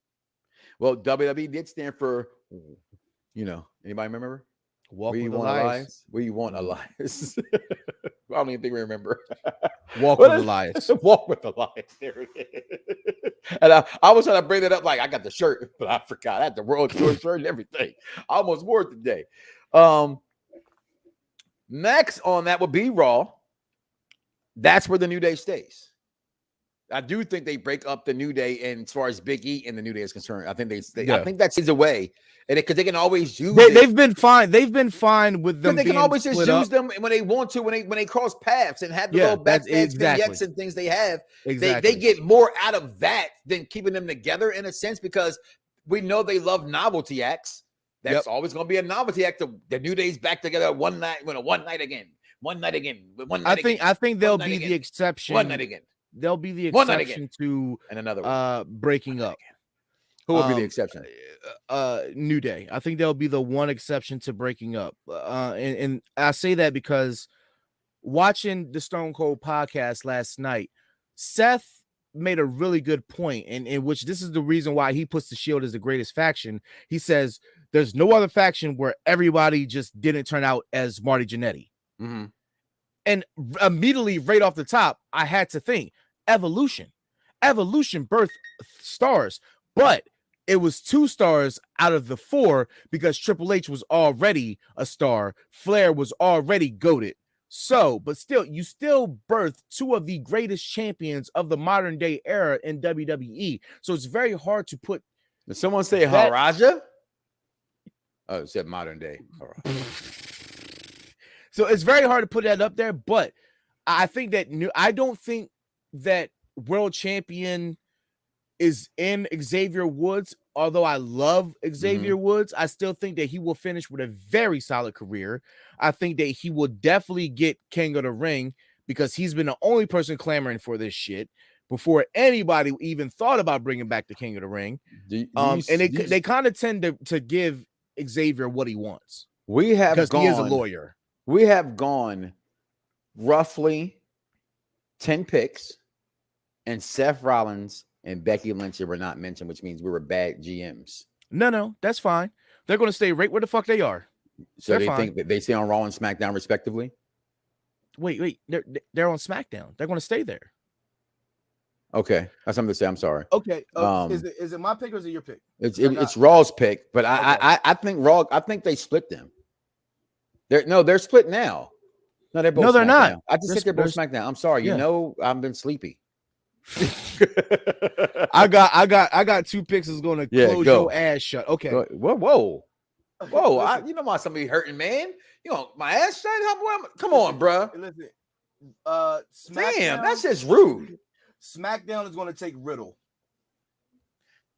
Well, WWE did stand for, anybody remember? Where you want Elias? Where you want Elias? I don't even think we remember. Walk with Elias. Walk with Elias. There it is. And I was trying to bring that up, like I got the shirt, but I forgot. I had the World Tour shirt and everything. I almost wore it today. Next on that would be Raw. That's where the New Day stays. I do think they break up the New Day, and as far as Big E and the New Day is concerned, I think I think that's his way, and because they can always use. They've been fine. They've been fine with them. They can always just use them when they want to, when they cross paths and have the little backstage vignettes and things they have. Exactly. They get more out of that than keeping them together in a sense, because we know they love novelty acts. That's always going to be a novelty act. The New Day's back together one night again. I think they'll be the exception. One night again. They'll be the exception to and another breaking up. Who will be the exception? New Day. I think they'll be the one exception to breaking up. And I say that because watching the Stone Cold podcast last night, Seth made a really good point, and in which this is the reason why he puts the Shield as the greatest faction. He says there's no other faction where everybody just didn't turn out as Marty Jannetty. Mm-hmm. And immediately right off the top, I had to think Evolution birthed stars, but it was 2 stars out of the 4 because Triple H was already a star. Flair was already goated. So, but still, you still birthed 2 of the greatest champions of the modern day era in WWE. So it's very hard to put. Did someone say Haraja? Oh, it said modern day. So it's very hard to put that up there, but I think that I don't think that world champion is in Xavier Woods. Although I love Xavier Woods, I still think that he will finish with a very solid career. I think that he will definitely get King of the Ring because he's been the only person clamoring for this shit. before anybody even thought about bringing back the King of the Ring. And they kind of tend to give Xavier what he wants. We have because gone, he is a lawyer. We have gone roughly 10 picks, and Seth Rollins and Becky Lynch were not mentioned, which means we were bad GMs. No, that's fine. They're going to stay right where the fuck they are. So They're they fine. think that they stay on Raw and SmackDown respectively? Wait. They're on SmackDown. They're going to stay there. Okay. That's something to say. I'm sorry. Okay. Is it my pick or is it your pick? It's Raw's pick, but Okay. I think Raw, I think they split them. They're split now. No, they're both. No, they're SmackDown. not. I just said they're both SmackDown. I'm sorry. Yeah. You know, I've been sleepy. I got 2 picks that's going to close go. your ass shut. Okay. Whoa. You know my somebody hurting, man. You know my ass shut. Come on, bruh. Listen. Damn, that's just rude. SmackDown is going to take Riddle.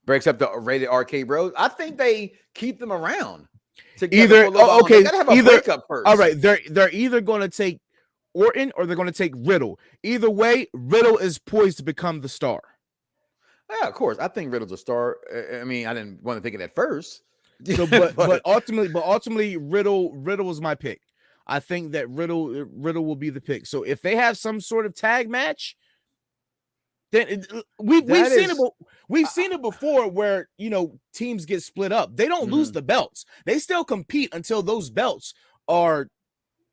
Breaks up the rated arcade bros. I think they keep them around. Either they gotta have a breakup first. All right, they're either going to take Orton or they're going to take Riddle. Either way, Riddle is poised to become the star. Yeah, of course. I think Riddle's a star. I mean, I didn't want to think it at first. So, but ultimately, Riddle was my pick. I think that Riddle will be the pick. So if they have some sort of tag match, then we've seen it before where teams get split up. They don't lose the belts. They still compete until those belts are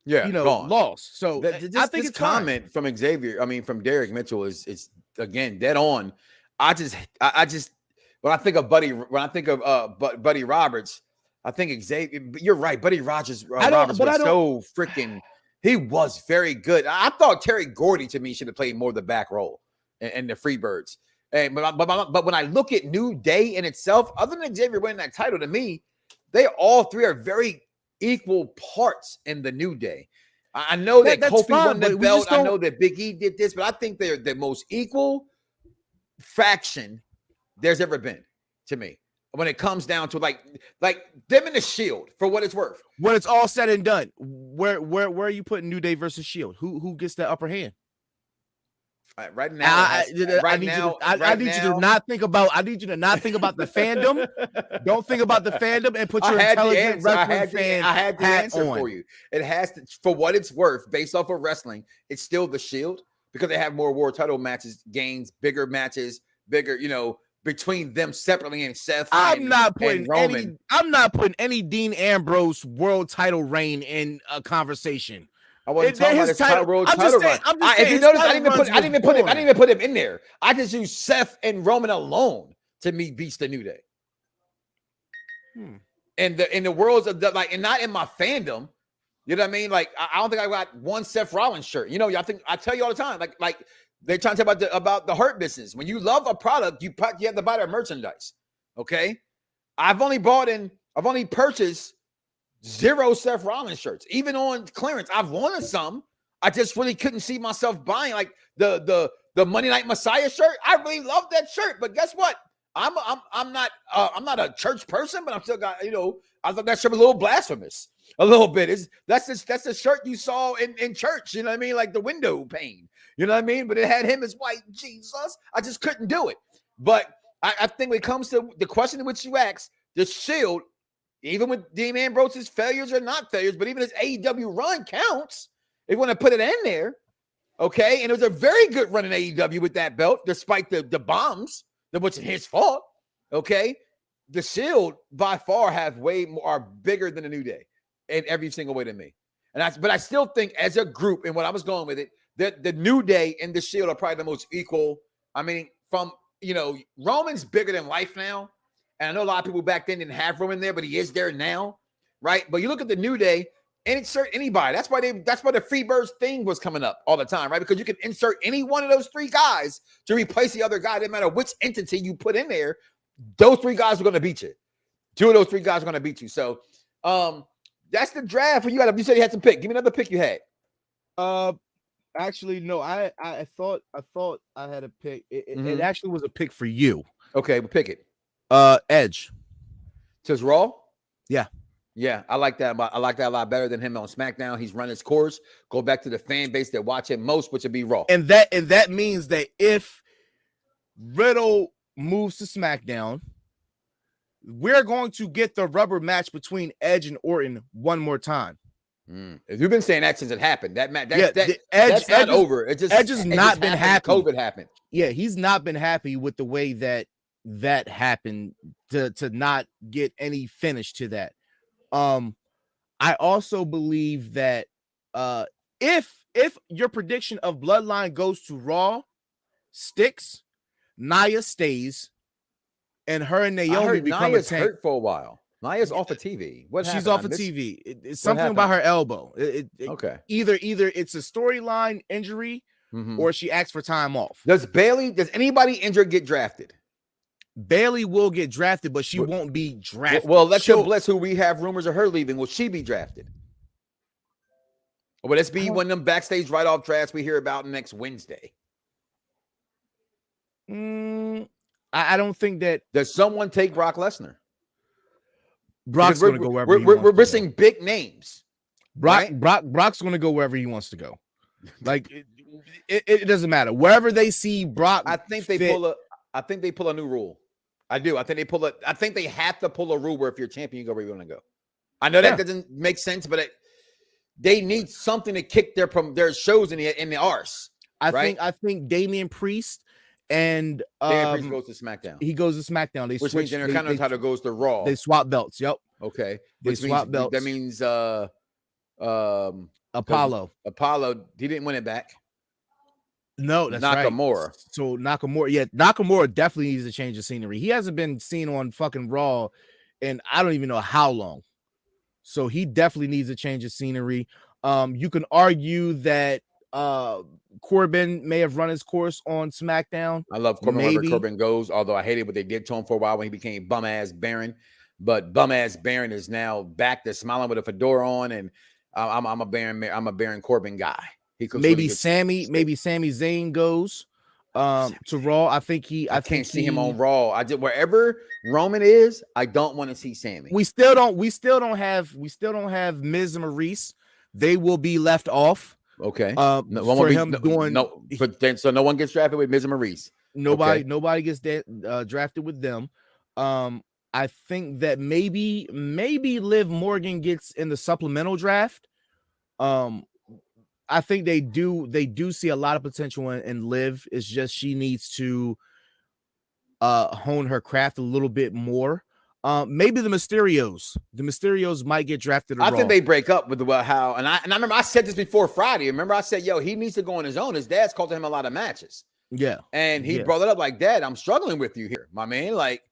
gone. lost. So I think this comment from Xavier, from Derek Mitchell is again dead on. I just when I think of Buddy Roberts, I think Xavier. You're right, Buddy Roberts was so freaking. He was very good. I thought Terry Gordy to me should have played more of the back role and the Freebirds. But when I look at New Day in itself, other than Xavier winning that title, to me, they all three are very equal parts in the New Day. I know that Kofi won the belt. I know that Big E did this, but I think they're the most equal faction there's ever been to me when it comes down to like them in the Shield for what it's worth. When it's all said and done, where are you putting New Day versus Shield? Who gets the upper hand? Right now, I need you to not think about the fandom. Don't think about the fandom and put your intelligent wrestling fan. I had the answer for you. It has to, for what it's worth, based off of wrestling. It's still the Shield because they have more world title matches, gains, bigger matches, between them separately and Seth. I'm not putting any Dean Ambrose world title reign in a conversation. I wasn't talking about his title run. If you notice, I didn't even put him in there. I just used Seth and Roman alone to me beats the New Day. And in the worlds of and not in my fandom, you know what I mean? Like I don't think I got one Seth Rollins shirt. I tell you all the time, like they're trying to talk about the hurt business. When you love a product, you have to buy their merchandise. Okay, I've only purchased 0 Seth Rollins shirts. Even on clearance, I've wanted some. I just really couldn't see myself buying like the Monday Night Messiah shirt. I really love that shirt, but guess what? I'm not a church person, but I'm still got I thought that shirt was a little blasphemous, a little bit. That's the shirt you saw in church. You know what I mean? Like the window pane. You know what I mean? But it had him as white. Jesus, I just couldn't do it. But I think when it comes to the question in which you asked, the Shield. Even with Dean Ambrose's failures or not failures, but even his AEW run counts. If you want to put it in there, okay? And it was a very good run in AEW with that belt, despite the bombs, that wasn't his fault, okay? The Shield, by far, have way more, are bigger than the New Day in every single way to me. But I still think as a group, and when I was going with it, that the New Day and the Shield are probably the most equal. I mean, Roman's bigger than life now. And I know a lot of people back then didn't have Roman there, but he is there now, right? But you look at the New Day, insert anybody. That's why the Freebirds thing was coming up all the time, right? Because you can insert any one of those 3 guys to replace the other guy. Doesn't matter which entity you put in there, those 3 guys are going to beat you. 2 of those 3 guys are going to beat you. So that's the draft. You said you had some pick. Give me another pick you had. Actually, no. I thought I had a pick. It actually was a pick for you. Okay, we'll pick it. Edge. Says Raw? Yeah, I like that. I like that a lot better than him on SmackDown. He's run his course. Go back to the fan base that watch him most, which would be Raw. And that means that if Riddle moves to SmackDown. We're going to get the rubber match between Edge and Orton one more time. You've been saying that since it happened. That match, Edge, that's not over. It just Edge has not been happy. COVID happened. Yeah, he's not been happy with the way that happened to not get any finish to that. I also believe that if your prediction of Bloodline goes to Raw sticks, Nia stays, and her and Naomi become Nia's a tank. hurt for a while. Nia's off of TV. What happened? She's off of TV. It's something about her elbow. Okay. Either it's a storyline injury or she asks for time off. Does anybody injured get drafted? Bailey will get drafted, but she won't be drafted. Well, Alexa Bliss, who we have rumors of her leaving, will she be drafted? Or will this be one of them backstage write-off drafts we hear about next Wednesday? I don't think that. Does someone take Brock Lesnar? Brock's going to go wherever he wants we're to missing go. Big names. Brock's going to go wherever he wants to go. Like it doesn't matter. Wherever they see Brock, I think they pull a new rule. I do. I think they have to pull a rule where if you're champion, you go where you want to go. I know that doesn't make sense, but they need something to kick their shows in the arse. I think Damian Priest and Damian Priest goes to SmackDown. He goes to SmackDown. Which means Intercontinental title goes to Raw. They swap belts. Yep. Okay. They swap belts. That means Apollo. He didn't win it back. No, that's Nakamura. Right. So Nakamura definitely needs to change the scenery. He hasn't been seen on fucking Raw and I don't even know how long. So he definitely needs to change the scenery. You can argue that Corbin may have run his course on SmackDown. I love Corbin wherever Corbin goes, although I hated what they did to him for a while when he became bum-ass Baron. But bum-ass Baron is now back to smiling with a fedora on, and I'm a Baron Corbin guy. Maybe Sami Zayn goes to Raw. I can't see him on Raw. Wherever Roman is, I don't want to see Sami. We still don't have Miz and Maurice. They will be left off. Okay. So no one gets drafted with Miz and Maurice. Nobody gets drafted with them. I think that maybe Liv Morgan gets in the supplemental draft. I think they do see a lot of potential in Liv. It's just she needs to hone her craft a little bit more. Maybe the Mysterios might get drafted. I think they break up with how and I remember I said this before Friday. Remember I said, he needs to go on his own. His dad's costing him a lot of matches. Yeah. And he brought it up like, Dad, I'm struggling with you here, my man. Like,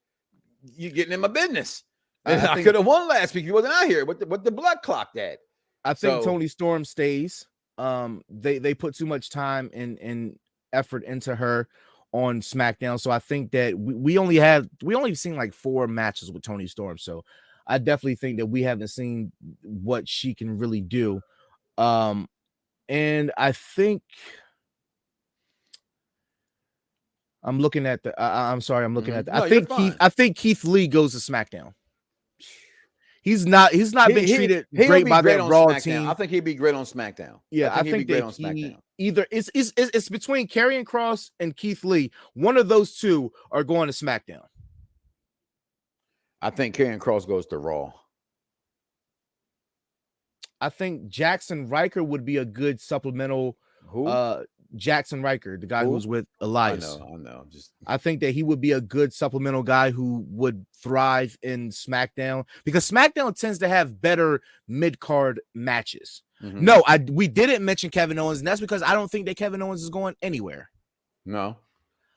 you getting in my business. I could have won last week. He wasn't out here with the blood clock, Dad. I think Toni Storm stays. They put too much time and effort into her on SmackDown. So I think that we only seen like 4 matches with Toni Storm. So I definitely think that we haven't seen what she can really do. And I think I'm looking at the I think Keith Lee goes to SmackDown. He's not been treated great by that Raw team. I think he'd be great on SmackDown. Yeah, I think he'd be great on SmackDown. Either it's between Karrion Kross and Keith Lee. One of those two are going to SmackDown. I think Karrion Kross goes to Raw. I think Jackson Riker would be a good supplemental. Who? Jackson Riker, the guy who was with Elias. I know. I think that he would be a good supplemental guy who would thrive in SmackDown because SmackDown tends to have better mid-card matches. Mm-hmm. No, we didn't mention Kevin Owens, and that's because I don't think that Kevin Owens is going anywhere. No.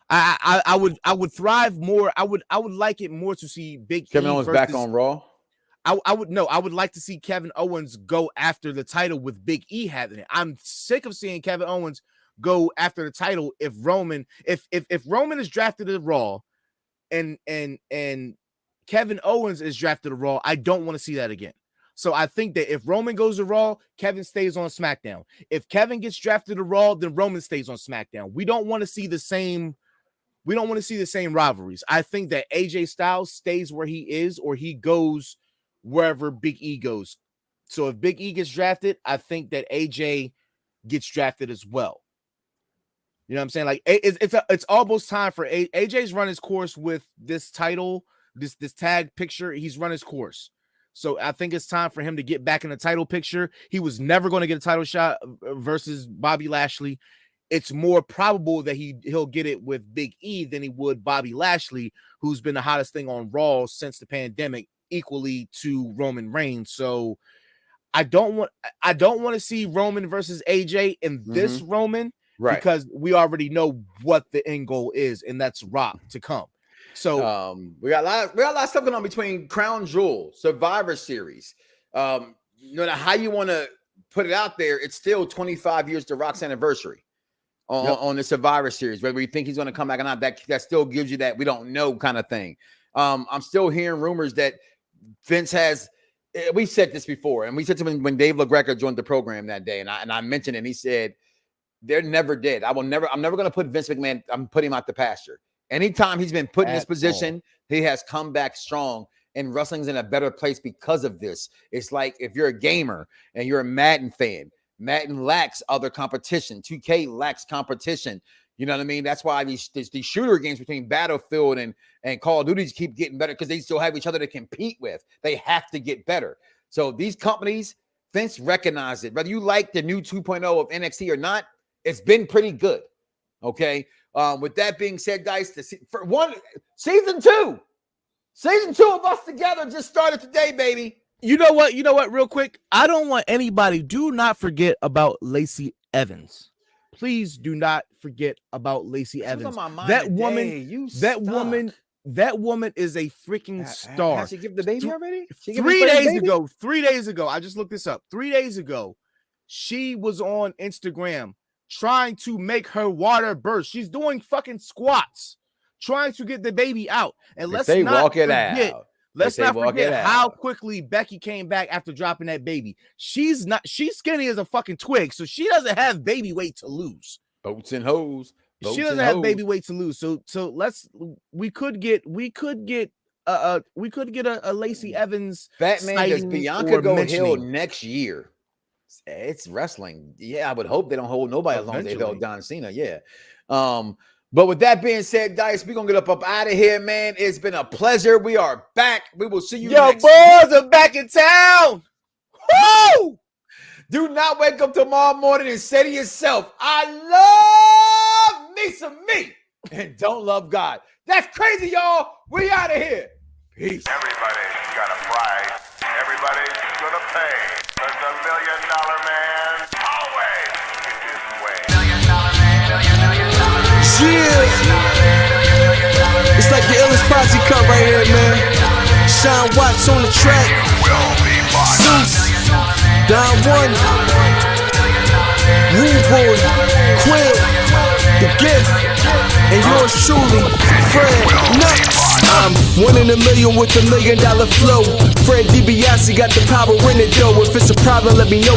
I would thrive more. I would like it more to see Kevin Owens back on Raw. I would like to see Kevin Owens go after the title with Big E having it. I'm sick of seeing Kevin Owens go after the title if Roman is drafted to Raw and Kevin Owens is drafted to Raw, I don't want to see that again. So I think that if Roman goes to Raw, Kevin stays on SmackDown. If Kevin gets drafted to Raw, then Roman stays on SmackDown. We don't want to see the same rivalries. I think that AJ Styles stays where he is or he goes wherever Big E goes. So if Big E gets drafted, I think that AJ gets drafted as well. You know what I'm saying? Like it's almost time for AJ's run his course with this title, this tag picture. He's run his course. So I think it's time for him to get back in the title picture. He was never going to get a title shot versus Bobby Lashley. It's more probable that he'll get it with Big E than he would Bobby Lashley, who's been the hottest thing on Raw since the pandemic, equally to Roman Reigns. So I don't want to see Roman versus AJ in this Roman, right? Because we already know what the end goal is, and that's Rock to come. So we got a lot of stuff going on between Crown Jewel, Survivor Series. No matter how you want to put it out there, it's still 25 years to Rock's anniversary on the Survivor Series. Whether you think he's going to come back or not, that still gives you that we don't know kind of thing. I'm still hearing rumors that Vince has. We said this before, and we said to him when Dave LaGreca joined the program that day, and I mentioned it, and he said they're never dead. I'm never going to put Vince McMahon. I'm putting him out the pasture. Anytime he's been put in this position, he has come back strong, and wrestling's in a better place because of this. It's like if you're a gamer and you're a Madden fan, Madden lacks other competition. 2K lacks competition. You know what I mean? That's why these shooter games between Battlefield and Call of Duty keep getting better, because they still have each other to compete with. They have to get better. So these companies, Vince recognized it. Whether you like the new 2.0 of NXT or not, it's been pretty good. Okay. With that being said, guys, season two of Us Together just started today, baby. You know what? Real quick, I don't want anybody. Do not forget about Lacey Evans. Please do not forget about Lacey Evans. That woman is a freaking star. Has she given the baby already? 3 days ago. I just looked this up. 3 days ago, she was on Instagram trying to make her water burst. She's doing fucking squats, trying to get the baby out. And let's not forget how quickly Becky came back after dropping that baby. She's skinny as a fucking twig, so she doesn't have baby weight to lose. Boats and hoes. She doesn't have baby weight to lose. So we could get a Lacey Evans. Batman, does Bianca go heel next year? It's wrestling. Yeah, I would hope they don't hold nobody as long as they held John Cena. Yeah. But with that being said, Dice, we're going to get up out of here, man. It's been a pleasure. We are back. We will see you next week. Boys are back in town. Woo! Do not wake up tomorrow morning and say to yourself, I love me some me and don't love God. That's crazy, y'all. We out of here. Peace. Everybody's got a price. Everybody's going to pay. But the $1 million man always gets his way. $1 million man. Yeah. It's like the illest posse cut right here, man. Sean Watts on the track. Zeus, Don One, Rude Boy, Quill, The Gift, and yours truly, Fred Knoxxx. I'm 1 in a million with $1 million flow. Fred DiBiase got the power in it though. If it's a problem, let me know.